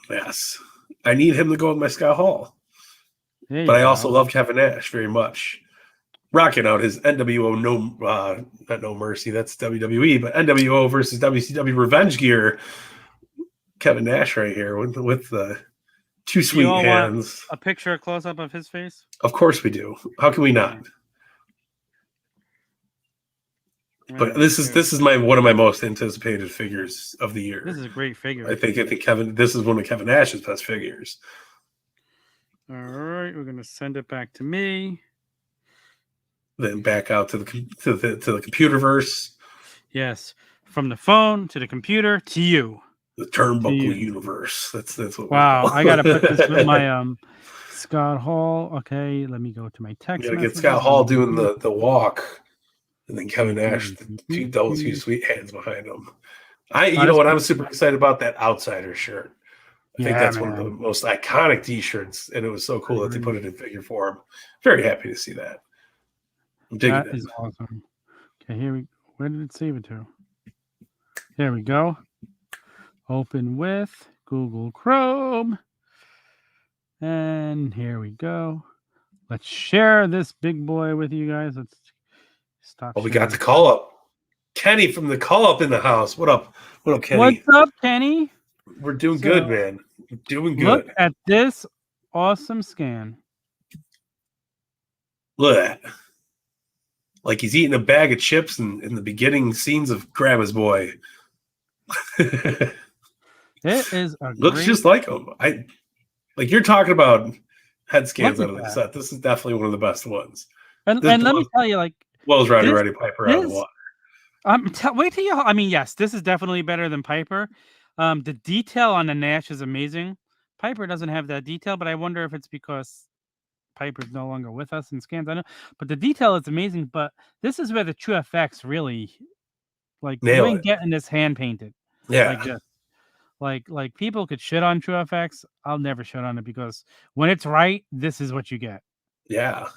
Speaker 2: Yes, I need him to go with my Scott Hall, but I also love Kevin Nash very much. Rocking out his NWO not No Mercy, that's WWE, but NWO versus WCW Revenge gear. Kevin Nash right here with the two sweet hands.
Speaker 1: Want a picture, a close up of his face?
Speaker 2: Of course we do. How can we not? But this is one of my most anticipated figures of the year.
Speaker 1: This is a great figure.
Speaker 2: I think this is one of Kevin Nash's best figures.
Speaker 1: All right, we're gonna send it back to me.
Speaker 2: Then back out to the computerverse.
Speaker 1: Yes, from the phone to the computer to you.
Speaker 2: The Turnbuckle universe. That's what.
Speaker 1: Wow, I gotta put this with my Scott Hall. Okay, let me go to my text.
Speaker 2: You gotta get Scott Hall doing the walk, and then Kevin Nash, two sweet hands behind him. I'm super excited about that Outsider shirt. I think that's one of the most iconic T-shirts, and it was so cool that they put it in figure form. Very happy to see that.
Speaker 1: That is awesome. Okay, where did it save it to? There we go. Open with Google Chrome. And here we go. Let's share this big boy with you guys. Let's stop.
Speaker 2: We got the call up. Kenny from the call up in the house. What up? What up, Kenny?
Speaker 1: What's up, Kenny?
Speaker 2: We're doing good, man. We're doing good.
Speaker 1: Look at this awesome scan.
Speaker 2: Look at that. Like he's eating a bag of chips in the beginning scenes of Grandma's Boy.
Speaker 1: It is
Speaker 2: looks just like him. Like you're talking about head scans out of the set. This is definitely one of the best ones.
Speaker 1: And let me tell you, like,
Speaker 2: well as Roddy Piper out of the water.
Speaker 1: Wait till you. I mean, yes, this is definitely better than Piper. The detail on the Nash is amazing. Piper doesn't have that detail, but I wonder if it's because Piper's no longer with us in scans. I know, but the detail is amazing. But this is where the True FX really, like, you ain't getting this hand painted.
Speaker 2: Yeah.
Speaker 1: Like people could shit on True FX. I'll never shit on it because when it's right, this is what you get.
Speaker 2: Yeah.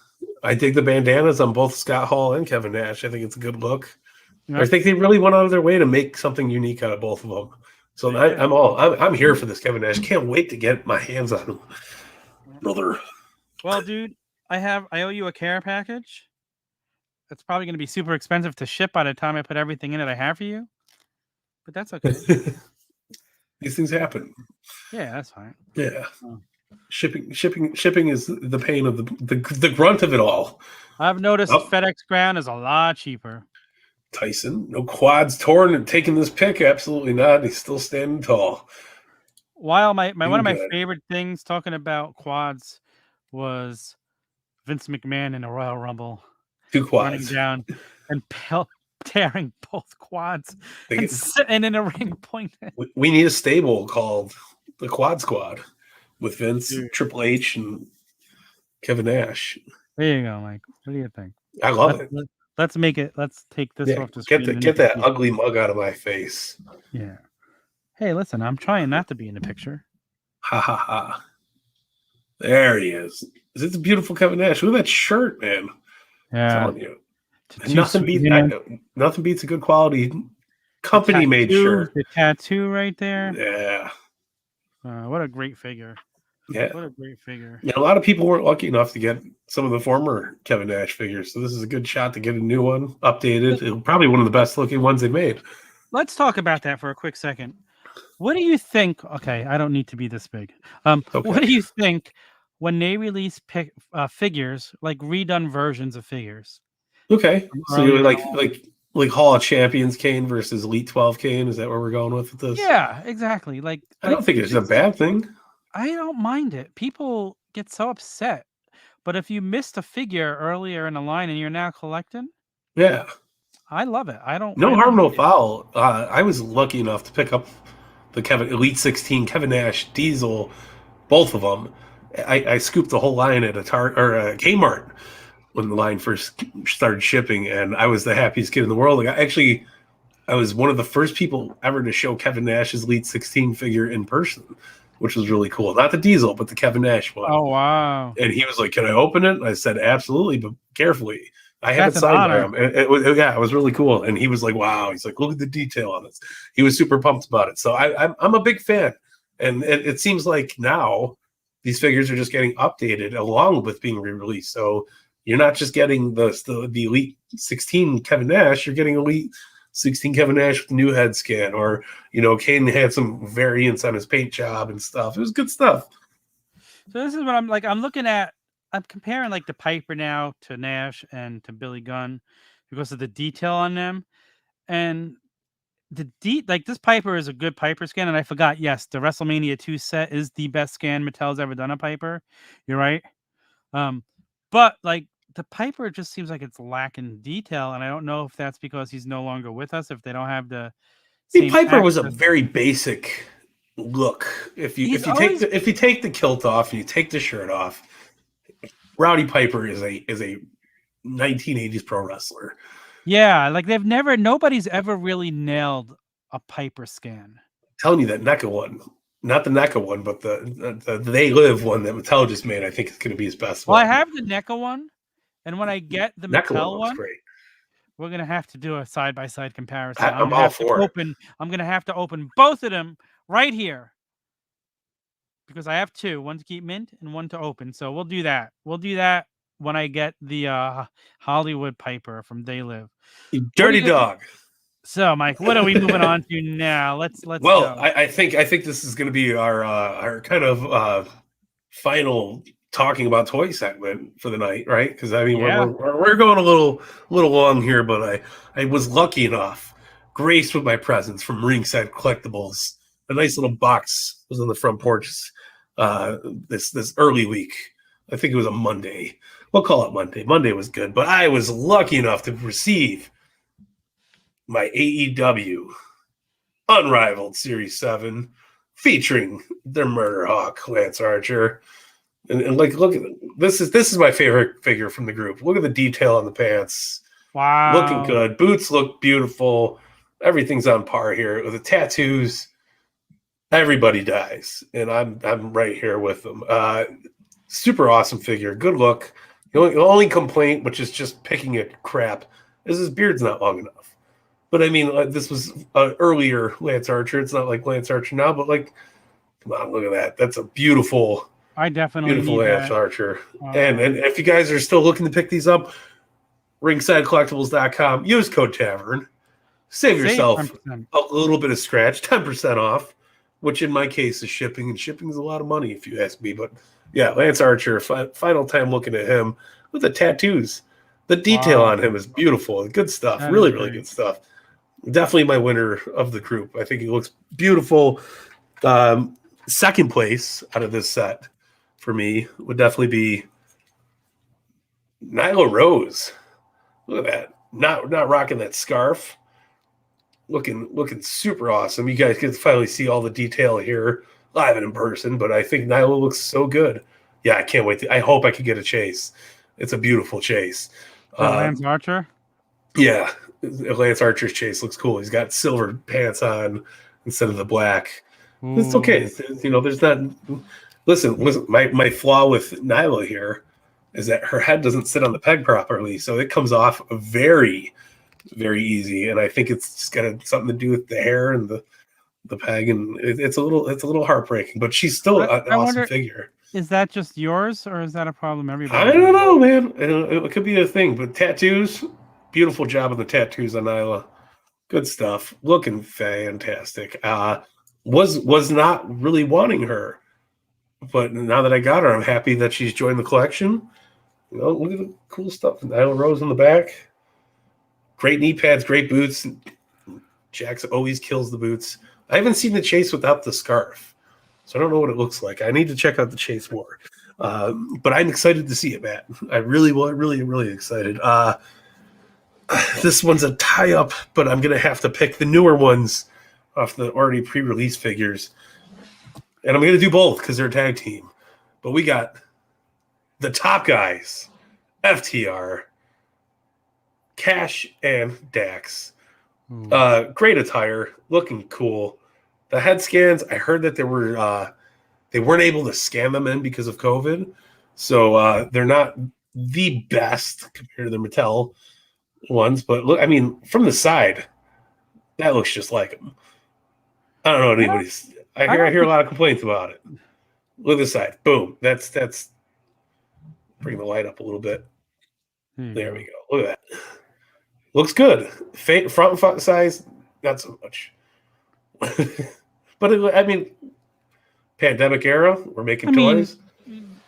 Speaker 2: I dig the bandanas on both Scott Hall and Kevin Nash. I think it's a good look. Yep. I think they really went out of their way to make something unique out of both of them. So I'm here for this Kevin Nash. Can't wait to get my hands on him, brother.
Speaker 1: Well, dude, I owe you a care package. It's probably going to be super expensive to ship by the time I put everything in it I have for you. But that's okay.
Speaker 2: These things happen.
Speaker 1: Yeah, that's fine.
Speaker 2: Yeah. Shipping is the pain of the grunt of it all.
Speaker 1: I've noticed FedEx Ground is a lot cheaper.
Speaker 2: Tyson, no quads torn and taking this pick. Absolutely not. He's still standing tall.
Speaker 1: While one of my favorite things talking about quads was Vince McMahon in a Royal Rumble.
Speaker 2: 2
Speaker 1: running
Speaker 2: quads.
Speaker 1: down and tearing both quads and in a ring pointing.
Speaker 2: We need a stable called the Quad Squad with Vince,
Speaker 1: Dude.
Speaker 2: Triple H, and Kevin Nash.
Speaker 1: There you go, Mike. What do you think?
Speaker 2: I love it.
Speaker 1: Let's make it. Let's take this off the screen.
Speaker 2: Get that ugly mug out of my face.
Speaker 1: Yeah. Hey, listen, I'm trying not to be in the picture.
Speaker 2: Ha ha ha. There he is. It's a beautiful Kevin Nash. Look at that shirt, man.
Speaker 1: Yeah.
Speaker 2: I'm telling you. Nothing beats a good quality company made shirt.
Speaker 1: The tattoo right there.
Speaker 2: Yeah.
Speaker 1: What a great figure.
Speaker 2: Yeah.
Speaker 1: What a great figure.
Speaker 2: Yeah, a lot of people weren't lucky enough to get some of the former Kevin Nash figures. So this is a good shot to get a new one, updated. Probably one of the best looking ones they made. Let's
Speaker 1: talk about that for a quick second. What do you think? Okay, I don't need to be this big. Okay. What do you think when they release figures, like redone versions of figures?
Speaker 2: Okay. So you're like Hall of Champions Kane versus Elite 12 Kane? Is that where we're going with this?
Speaker 1: Yeah, exactly.
Speaker 2: I don't think it's a bad thing.
Speaker 1: I don't mind it. People get so upset. But if you missed a figure earlier in the line and you're now collecting,
Speaker 2: yeah,
Speaker 1: I love it.
Speaker 2: No harm, no foul. I was lucky enough to pick up the Elite 16 Kevin Nash Diesel, both of them. I scooped the whole line at a Kmart when the line first started shipping, and I was the happiest kid in the world. I was one of the first people ever to show Kevin Nash's Elite 16 figure in person, which was really cool. Not the Diesel, but the Kevin Nash one.
Speaker 1: Oh, wow.
Speaker 2: And he was like, "Can I open it?" And I said, "Absolutely, but carefully." I had it signed by him. It was really cool. And he was like, "Wow." He's like, "Look at the detail on this." He was super pumped about it. So I'm a big fan. And it seems like now these figures are just getting updated along with being re-released. So you're not just getting the Elite 16 Kevin Nash, you're getting Elite 16 Kevin Nash with the new head scan, or Kane had some variants on his paint job and stuff. It was good stuff.
Speaker 1: So this is what I'm looking at. I'm comparing like the Piper now to Nash and to Billy Gunn because of the detail on them. And this Piper is a good Piper scan. And I forgot, yes, the WrestleMania 2 set is the best scan Mattel's ever done a Piper. You're right. But like the Piper just seems like it's lacking detail, and I don't know if that's because he's no longer with us, if they don't have the same
Speaker 2: Piper was a very basic look. If you take the kilt off and you take the shirt off, Rowdy Piper is a 1980s pro wrestler.
Speaker 1: Yeah, like nobody's ever really nailed a Piper scan.
Speaker 2: I'm telling you, that NECA one. Not the NECA one, but the They Live one that Mattel just made, I think is going to be his best one.
Speaker 1: Well, I have the NECA one, and when I get the Mattel one,
Speaker 2: great.
Speaker 1: We're going to have to do a side-by-side comparison.
Speaker 2: I'm all for it.
Speaker 1: I'm going to have to open both of them right here because I have two, one to keep mint and one to open. So we'll do that. We'll do that when I get the Hollywood Piper from They Live.
Speaker 2: You dirty dog.
Speaker 1: So, Mike, what are we moving on to now? Let's
Speaker 2: well,
Speaker 1: go.
Speaker 2: I think this is going to be our kind of final talking about toy segment for the night, right? Because I mean, we're going a little long here, but I was lucky enough, graced with my presence from Ringside Collectibles. A nice little box was on the front porch this early week. I think it was a Monday. We'll call it Monday. Monday was good, but I was lucky enough to receive my AEW Unrivaled Series 7 featuring their Murder Hawk, Lance Archer. And like, look at this is my favorite figure from the group. Look at the detail on the pants.
Speaker 1: Wow.
Speaker 2: Looking good. Boots look beautiful. Everything's on par here. With the tattoos, everybody dies. And I'm right here with them. Super awesome figure. Good look. The only complaint, which is just picking at crap, is his beard's not long enough. But I mean, this was earlier Lance Archer. It's not like Lance Archer now, but like, come on, look at that. That's a beautiful, beautiful Lance Archer. And if you guys are still looking to pick these up, ringsidecollectibles.com. Use code Tavern. Save yourself 10%. A little bit of scratch, 10% off, which in my case is shipping, and shipping is a lot of money if you ask me. But yeah, Lance Archer, final time looking at him with the tattoos. The detail on him is beautiful. Good stuff. Really, really good stuff. Definitely my winner of the group. I think he looks beautiful. Second place out of this set for me would definitely be Nyla Rose. Look at that. Not rocking that scarf. Looking super awesome. You guys get to finally see all the detail here live and in person, but I think Nyla looks so good. Yeah, I can't wait. I hope I can get a chase. It's a beautiful chase.
Speaker 1: Lance Archer?
Speaker 2: Yeah, Lance Archer's chase looks cool. He's got silver pants on instead of the black. Ooh. It's okay. There's not. Listen. My flaw with Nyla here is that her head doesn't sit on the peg properly, so it comes off very, very easy. And I think it's just got something to do with the hair and the peg, and it's a little heartbreaking. But she's still an awesome figure.
Speaker 1: Is that just yours, or is that a problem everybody?
Speaker 2: I don't know, man. It could be a thing, but tattoos. Beautiful job on the tattoos on Nyla. Good stuff. Looking fantastic. Was not really wanting her, but now that I got her, I'm happy that she's joined the collection. Look at the cool stuff. Nyla Rose in the back. Great knee pads, great boots. Jax always kills the boots. I haven't seen the chase without the scarf, so I don't know what it looks like. I need to check out the chase more. But I'm excited to see it, Matt. I really, really excited. This one's a tie-up, but I'm going to have to pick the newer ones off the already pre-release figures. And I'm going to do both because they're a tag team. But we got the top guys, FTR, Cash, and Dax. Great attire, looking cool. The head scans, I heard that they weren't able to scan them in because of COVID. So they're not the best compared to the Mattel ones, but look, I mean, from the side, that looks just like them. I don't know what anybody's. I hear a lot of complaints about it. Look at the side, boom. That's bring the light up a little bit. There we go. Look at that. Looks good. Front size, not so much. But I mean, pandemic era, we're making toys.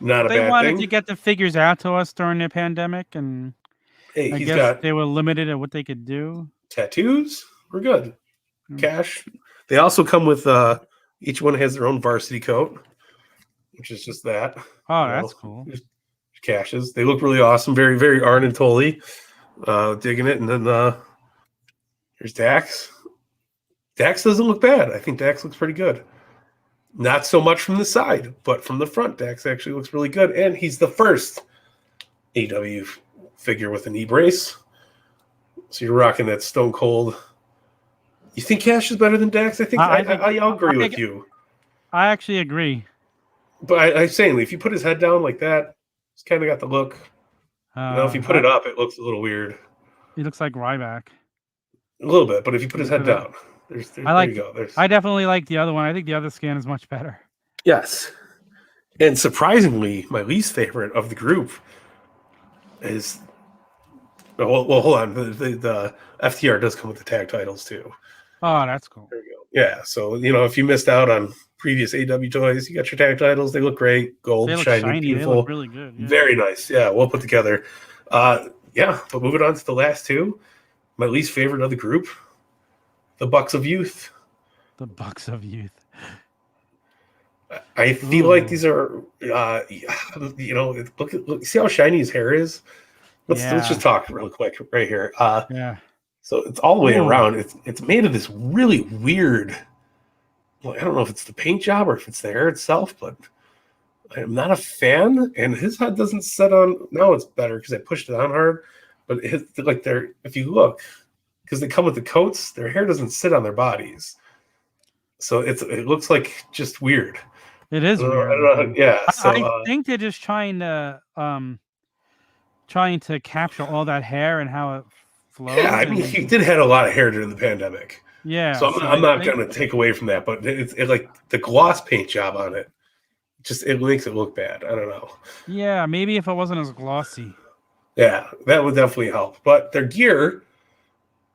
Speaker 2: Not a bad thing.
Speaker 1: They wanted to get the figures out to us during the pandemic, and
Speaker 2: hey, I guess
Speaker 1: they were limited at what they could do.
Speaker 2: Tattoos, we're good. Cash. They also come with each one has their own varsity coat, which is just that.
Speaker 1: Oh, that's cool.
Speaker 2: Cashes. They look really awesome. Very, very Arn and Tully. Digging it. And then here's Dax. Dax doesn't look bad. I think Dax looks pretty good. Not so much from the side, but from the front, Dax actually looks really good. And he's the first AEW figure with a knee brace. So you're rocking that Stone Cold. You think Cash is better than Dax? I think I'll agree with you.
Speaker 1: I actually agree.
Speaker 2: But I'm saying, if you put his head down like that, it's kind of got the look. If you put it up, it looks a little weird.
Speaker 1: He looks like Ryback.
Speaker 2: A little bit, but if you put his head down, there you go.
Speaker 1: I definitely like the other one. I think the other scan is much better.
Speaker 2: Yes. And surprisingly, my least favorite of the group is... Well, hold on. The FTR does come with the tag titles, too.
Speaker 1: Oh, that's cool.
Speaker 2: There you go. Yeah, so, if you missed out on previous AEW toys, you got your tag titles. They look great. Gold, shiny, beautiful.
Speaker 1: They look really good.
Speaker 2: Yeah. Very nice. Yeah, well put together. But moving on to the last two. My least favorite of the group, the Bucks of Youth.
Speaker 1: The Bucks of Youth.
Speaker 2: I feel like these are, look, see how shiny his hair is? Let's just talk real quick right here. So it's all the way around. It's made of this really weird. Well, I don't know if it's the paint job or if it's the hair itself, but I'm not a fan. And his head doesn't set on. Now it's better because I pushed it on hard. But if you look, because they come with the coats, their hair doesn't sit on their bodies. So it looks like just weird.
Speaker 1: It is weird.
Speaker 2: I don't know. Yeah. So,
Speaker 1: I think they're just trying to capture all that hair and how it flows.
Speaker 2: Yeah, I mean, he did have a lot of hair during the pandemic.
Speaker 1: Yeah.
Speaker 2: So I'm not going to take away from that, but it's like the gloss paint job on it, it makes it look bad. I don't know.
Speaker 1: Yeah, maybe if it wasn't as glossy.
Speaker 2: Yeah, that would definitely help. But their gear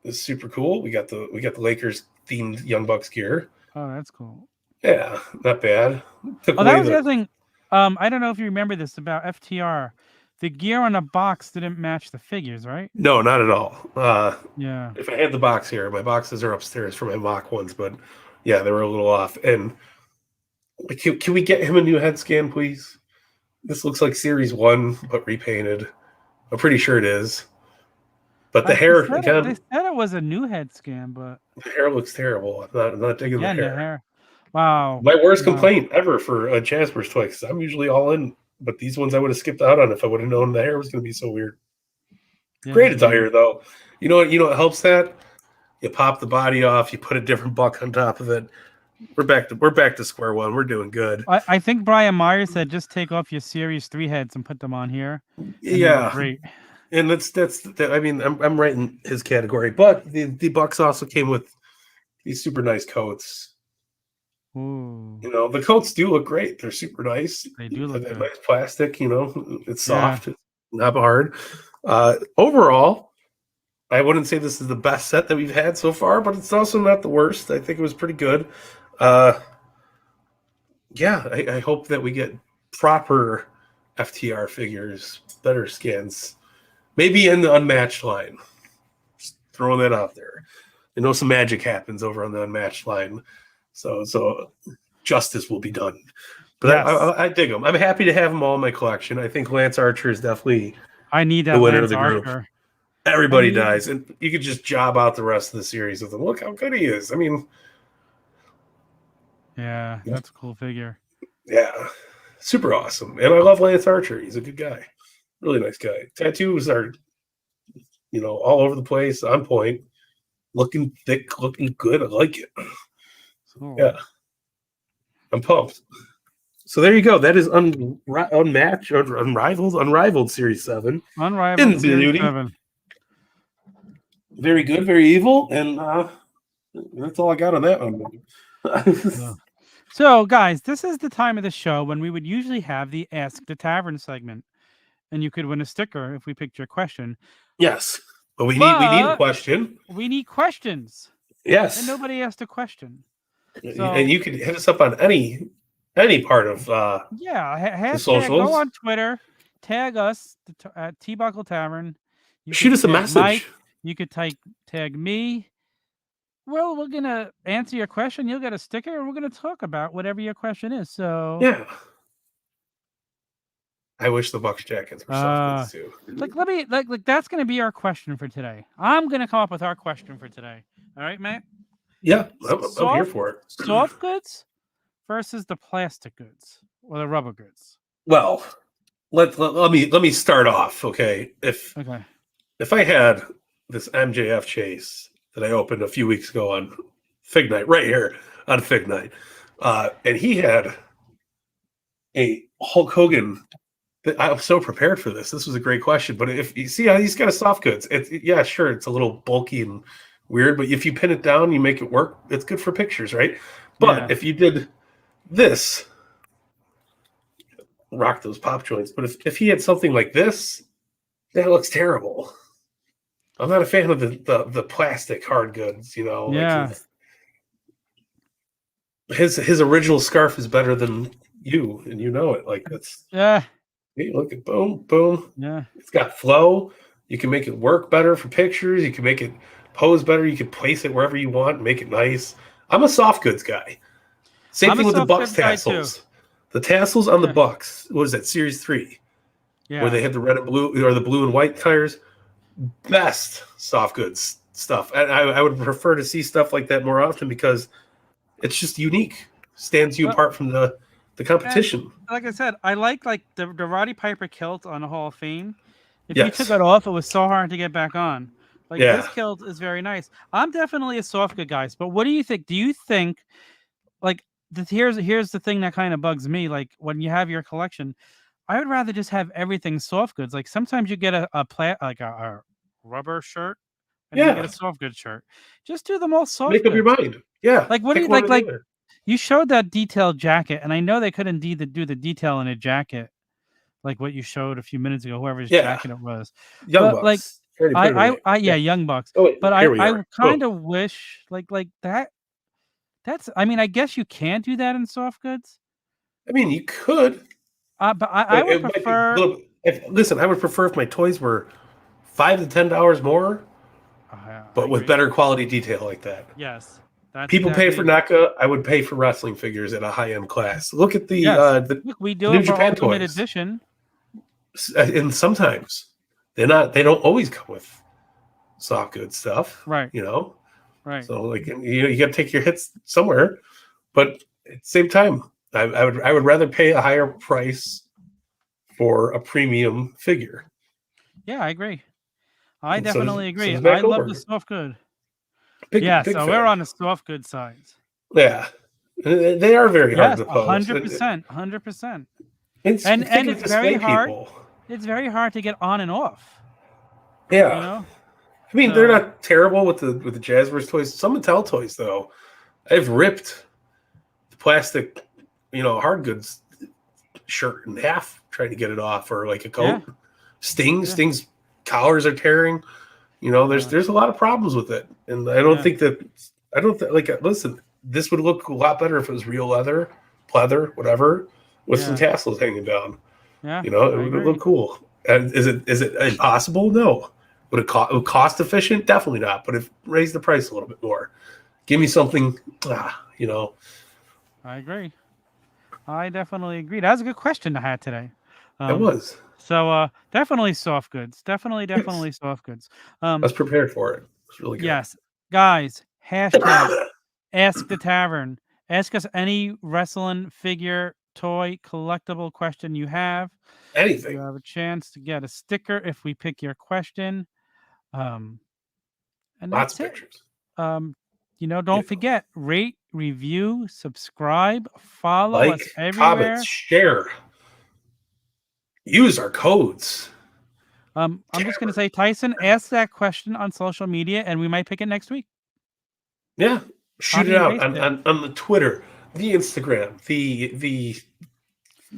Speaker 2: is super cool. We got the Lakers themed Young Bucks gear.
Speaker 1: Oh, that's cool.
Speaker 2: Yeah, not bad.
Speaker 1: That was the other thing. I don't know if you remember this about FTR. The gear on the box didn't match the figures, right?
Speaker 2: No, not at all.
Speaker 1: Yeah.
Speaker 2: If I had the box here, my boxes are upstairs for my mock ones, but yeah, they were a little off. And can we get him a new head scan, please? This looks like Series 1, but repainted. I'm pretty sure it is. But the hair, again,
Speaker 1: they said it was a new head scan, but
Speaker 2: the hair looks terrible. I'm not digging the hair.
Speaker 1: Wow.
Speaker 2: My worst complaint ever for a Jasper's toy, because I'm usually all in, but these ones I would have skipped out on if I would have known the hair was going to be so weird. Yeah, great attire, though. You know what helps that? You pop the body off, you put a different buck on top of it. We're back to square one. We're doing good.
Speaker 1: I think Brian Myers said just take off your Series 3 heads and put them on here.
Speaker 2: Yeah,
Speaker 1: great.
Speaker 2: And that's I mean, I'm right in his category, but the bucks also came with these super nice coats.
Speaker 1: Ooh.
Speaker 2: You know, the coats do look great. They're super nice.
Speaker 1: They do look good.
Speaker 2: Nice plastic. You know, it's soft. It's not hard. Overall, I wouldn't say this is the best set that we've had so far, but it's also not the worst. I think it was pretty good. Yeah, I hope that we get proper FTR figures, better skins, maybe in the unmatched line. Just throwing that out there. I know some magic happens over on the unmatched line, so justice will be done. But yes. I dig them. I'm happy to have them all in my collection. I think Lance Archer is definitely the winner of the group. Archer. Everybody dies, and you could just job out the rest of the series with him. Look how good he is. I mean,
Speaker 1: yeah, that's a cool figure.
Speaker 2: Yeah, super awesome. And I love Lance Archer. He's a good guy. Really nice guy. Tattoos are, all over the place, on point, looking thick, looking good. I like it. Cool. Yeah. I'm pumped. So there you go. That is Unmatched or Unrivaled Series 7.
Speaker 1: Unrivaled Series 7.
Speaker 2: Very good, very evil, and that's all I got on that one.
Speaker 1: So, guys, this is the time of the show when we would usually have the Ask the Tavern segment, and you could win a sticker if we picked your question.
Speaker 2: Yes, but we need a question.
Speaker 1: We need questions.
Speaker 2: Yes,
Speaker 1: and nobody asked a question.
Speaker 2: So, and you can hit us up on any part of the socials.
Speaker 1: Go on Twitter, tag us at Turnbuckle Tavern.
Speaker 2: Shoot us a message.
Speaker 1: Mike, you could tag me. Well, we're going to answer your question. You'll get a sticker, and we're going to talk about whatever your question is. So
Speaker 2: yeah. I wish the Bucks jackets were soft goods too.
Speaker 1: That's going to be our question for today. I'm going to come up with our question for today. All right, Matt?
Speaker 2: Yeah, I'm here for it.
Speaker 1: Soft goods versus the plastic goods or the rubber goods.
Speaker 2: Well, let me start off, okay? If I had this MJF chase that I opened a few weeks ago on Fig Night, right here on Fig Night, and he had a Hulk Hogan. I'm so prepared for this. This was a great question, but if you see how he's got a soft goods, sure, it's a little bulky and weird, but if you pin it down, you make it work. It's good for pictures, right? But if you did this, rock those pop joints. But if he had something like this, that looks terrible. I'm not a fan of the plastic hard goods,
Speaker 1: Yeah.
Speaker 2: Like his original scarf is better than you, and you know it. Like that's Hey, look at boom.
Speaker 1: Yeah.
Speaker 2: It's got flow. You can make it work better for pictures. You can make it pose better. You can place it wherever you want, make it nice. I'm a soft goods guy. Same thing with the Bucks tassels. The tassels on the Bucks. What is that? Series 3.
Speaker 1: Yeah.
Speaker 2: Where they had the red and blue or the blue and white tires. Best soft goods stuff. And I would prefer to see stuff like that more often because it's just unique. Stands you apart from the competition.
Speaker 1: Like I said, I like the Roddy Piper kilt on the Hall of Fame. If you took it off, it was so hard to get back on. This kilt is very nice. I'm definitely a soft good guy. But what do you think? Do you think here's the thing that kind of bugs me? Like when you have your collection, I would rather just have everything soft goods. Like sometimes you get a rubber shirt and you get a soft goods shirt. Just do them all soft.
Speaker 2: Make up your mind. Yeah.
Speaker 1: Like what do you like? You showed that detailed jacket, and I know they could indeed do the detail in a jacket, like what you showed a few minutes ago. Whoever's jacket it was,
Speaker 2: Young Bucks.
Speaker 1: Young Bucks.
Speaker 2: Oh, wait,
Speaker 1: but I kind of wish like that. That's. I mean, I guess you can do that in soft goods.
Speaker 2: I mean, you could.
Speaker 1: But I would prefer.
Speaker 2: Listen, I would prefer if my toys were $5 to $10 more, but with better quality detail like that.
Speaker 1: Yes.
Speaker 2: People pay for NECA. I would pay for wrestling figures at a high-end class. Look at the
Speaker 1: we do
Speaker 2: New
Speaker 1: it for
Speaker 2: Japan
Speaker 1: Ultimate
Speaker 2: toys.
Speaker 1: Edition.
Speaker 2: And sometimes They don't always come with soft good stuff,
Speaker 1: Right.
Speaker 2: Right. So like you got to take your hits somewhere, but at the same time, I would rather pay a higher price for a premium figure.
Speaker 1: Yeah, I agree. I
Speaker 2: And
Speaker 1: definitely agree.
Speaker 2: So
Speaker 1: I love the soft good.
Speaker 2: Big
Speaker 1: so
Speaker 2: fan.
Speaker 1: we're on the soft good sides.
Speaker 2: Yeah, they are very hard to post.
Speaker 1: 100%, 100%.
Speaker 2: And
Speaker 1: it's very hard. People. It's very hard to get on and off.
Speaker 2: Yeah, I mean they're not terrible with the Jazzwares toys. Some Mattel toys though, I've ripped the plastic, hard goods shirt in half trying to get it off, or like a coat. Yeah. Sting's collars are tearing. There's a lot of problems with it, and I don't think listen, this would look a lot better if it was real leather, pleather, whatever, with some tassels hanging down.
Speaker 1: Yeah,
Speaker 2: it would look cool. And is it impossible? No. Would it cost efficient? Definitely not. But if raise the price a little bit more, give me something. I
Speaker 1: agree. I definitely agree. That was a good question I had today.
Speaker 2: It was.
Speaker 1: So definitely soft goods. Definitely soft goods.
Speaker 2: I was prepared for it. It's really good.
Speaker 1: Yes, guys. Hashtag Ask the Tavern. Ask us any wrestling figure, toy, collectible question you have.
Speaker 2: Anything.
Speaker 1: You have a chance to get a sticker if we pick your question. And
Speaker 2: lots
Speaker 1: that's
Speaker 2: of pictures.
Speaker 1: Don't forget, rate, review, subscribe, follow us everywhere.
Speaker 2: Comments, share. Use our codes.
Speaker 1: I'm just going to say, Tyson, ask that question on social media, and we might pick it next week.
Speaker 2: Yeah, shoot it out on the Twitter, the Instagram, the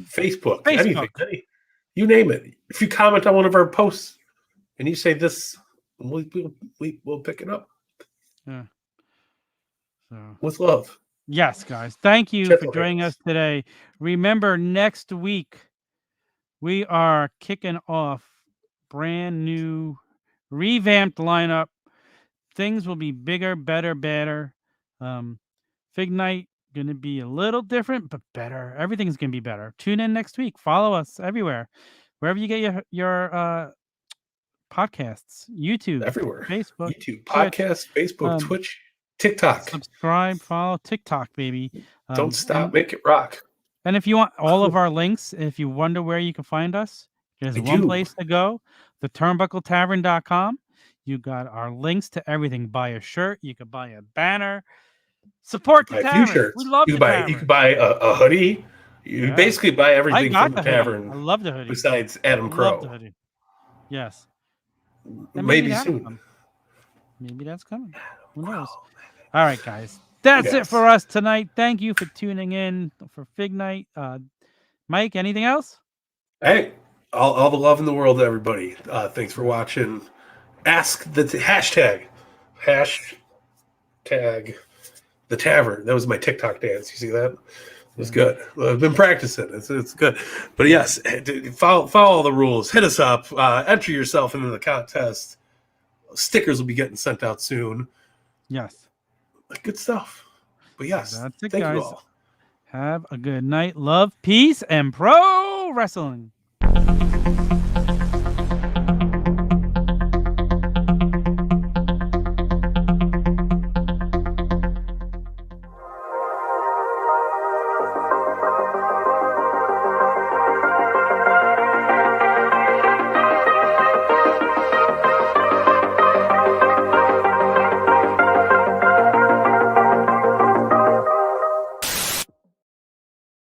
Speaker 2: Facebook. Anything. You name it. If you comment on one of our posts and you say this, we'll pick it up.
Speaker 1: Yeah. So
Speaker 2: with love.
Speaker 1: Yes, guys. Thank you for joining us today. Remember, next week we are kicking off brand new, revamped lineup. Things will be bigger, better. Fig Night going to be a little different, but better. Everything's going to be better. Tune in next week. Follow us everywhere, wherever you get your podcasts. YouTube,
Speaker 2: everywhere.
Speaker 1: Facebook,
Speaker 2: YouTube, podcast, Facebook, Twitch, TikTok.
Speaker 1: Subscribe, follow TikTok, baby.
Speaker 2: Don't stop, make it rock.
Speaker 1: And if you want all of our links, if you wonder where you can find us, there's one place to go, the Turnbuckle You got our links to everything. Buy a shirt, you could buy a banner. Support the Tavern. We love the Tavern.
Speaker 2: You could buy a hoodie. You basically buy everything from the Tavern.
Speaker 1: I love the hoodie.
Speaker 2: Besides Adam Crow.
Speaker 1: Love the hoodie. Yes.
Speaker 2: Maybe soon.
Speaker 1: Maybe that's coming. Who knows? All right, guys. That's it for us tonight. Thank you for tuning in for Fig Night. Mike, anything else?
Speaker 2: Hey, all the love in the world to everybody. Thanks for watching. Ask the hashtag the Tavern. That was my TikTok dance. You see that? It was good. I've been practicing. It's good. But yes, follow all the rules. Hit us up. Enter yourself into the contest. Stickers will be getting sent out soon.
Speaker 1: Yes.
Speaker 2: Good stuff. But yes,
Speaker 1: that's it,
Speaker 2: thank
Speaker 1: guys.
Speaker 2: You all.
Speaker 1: Have a good night. Love, peace, and pro wrestling.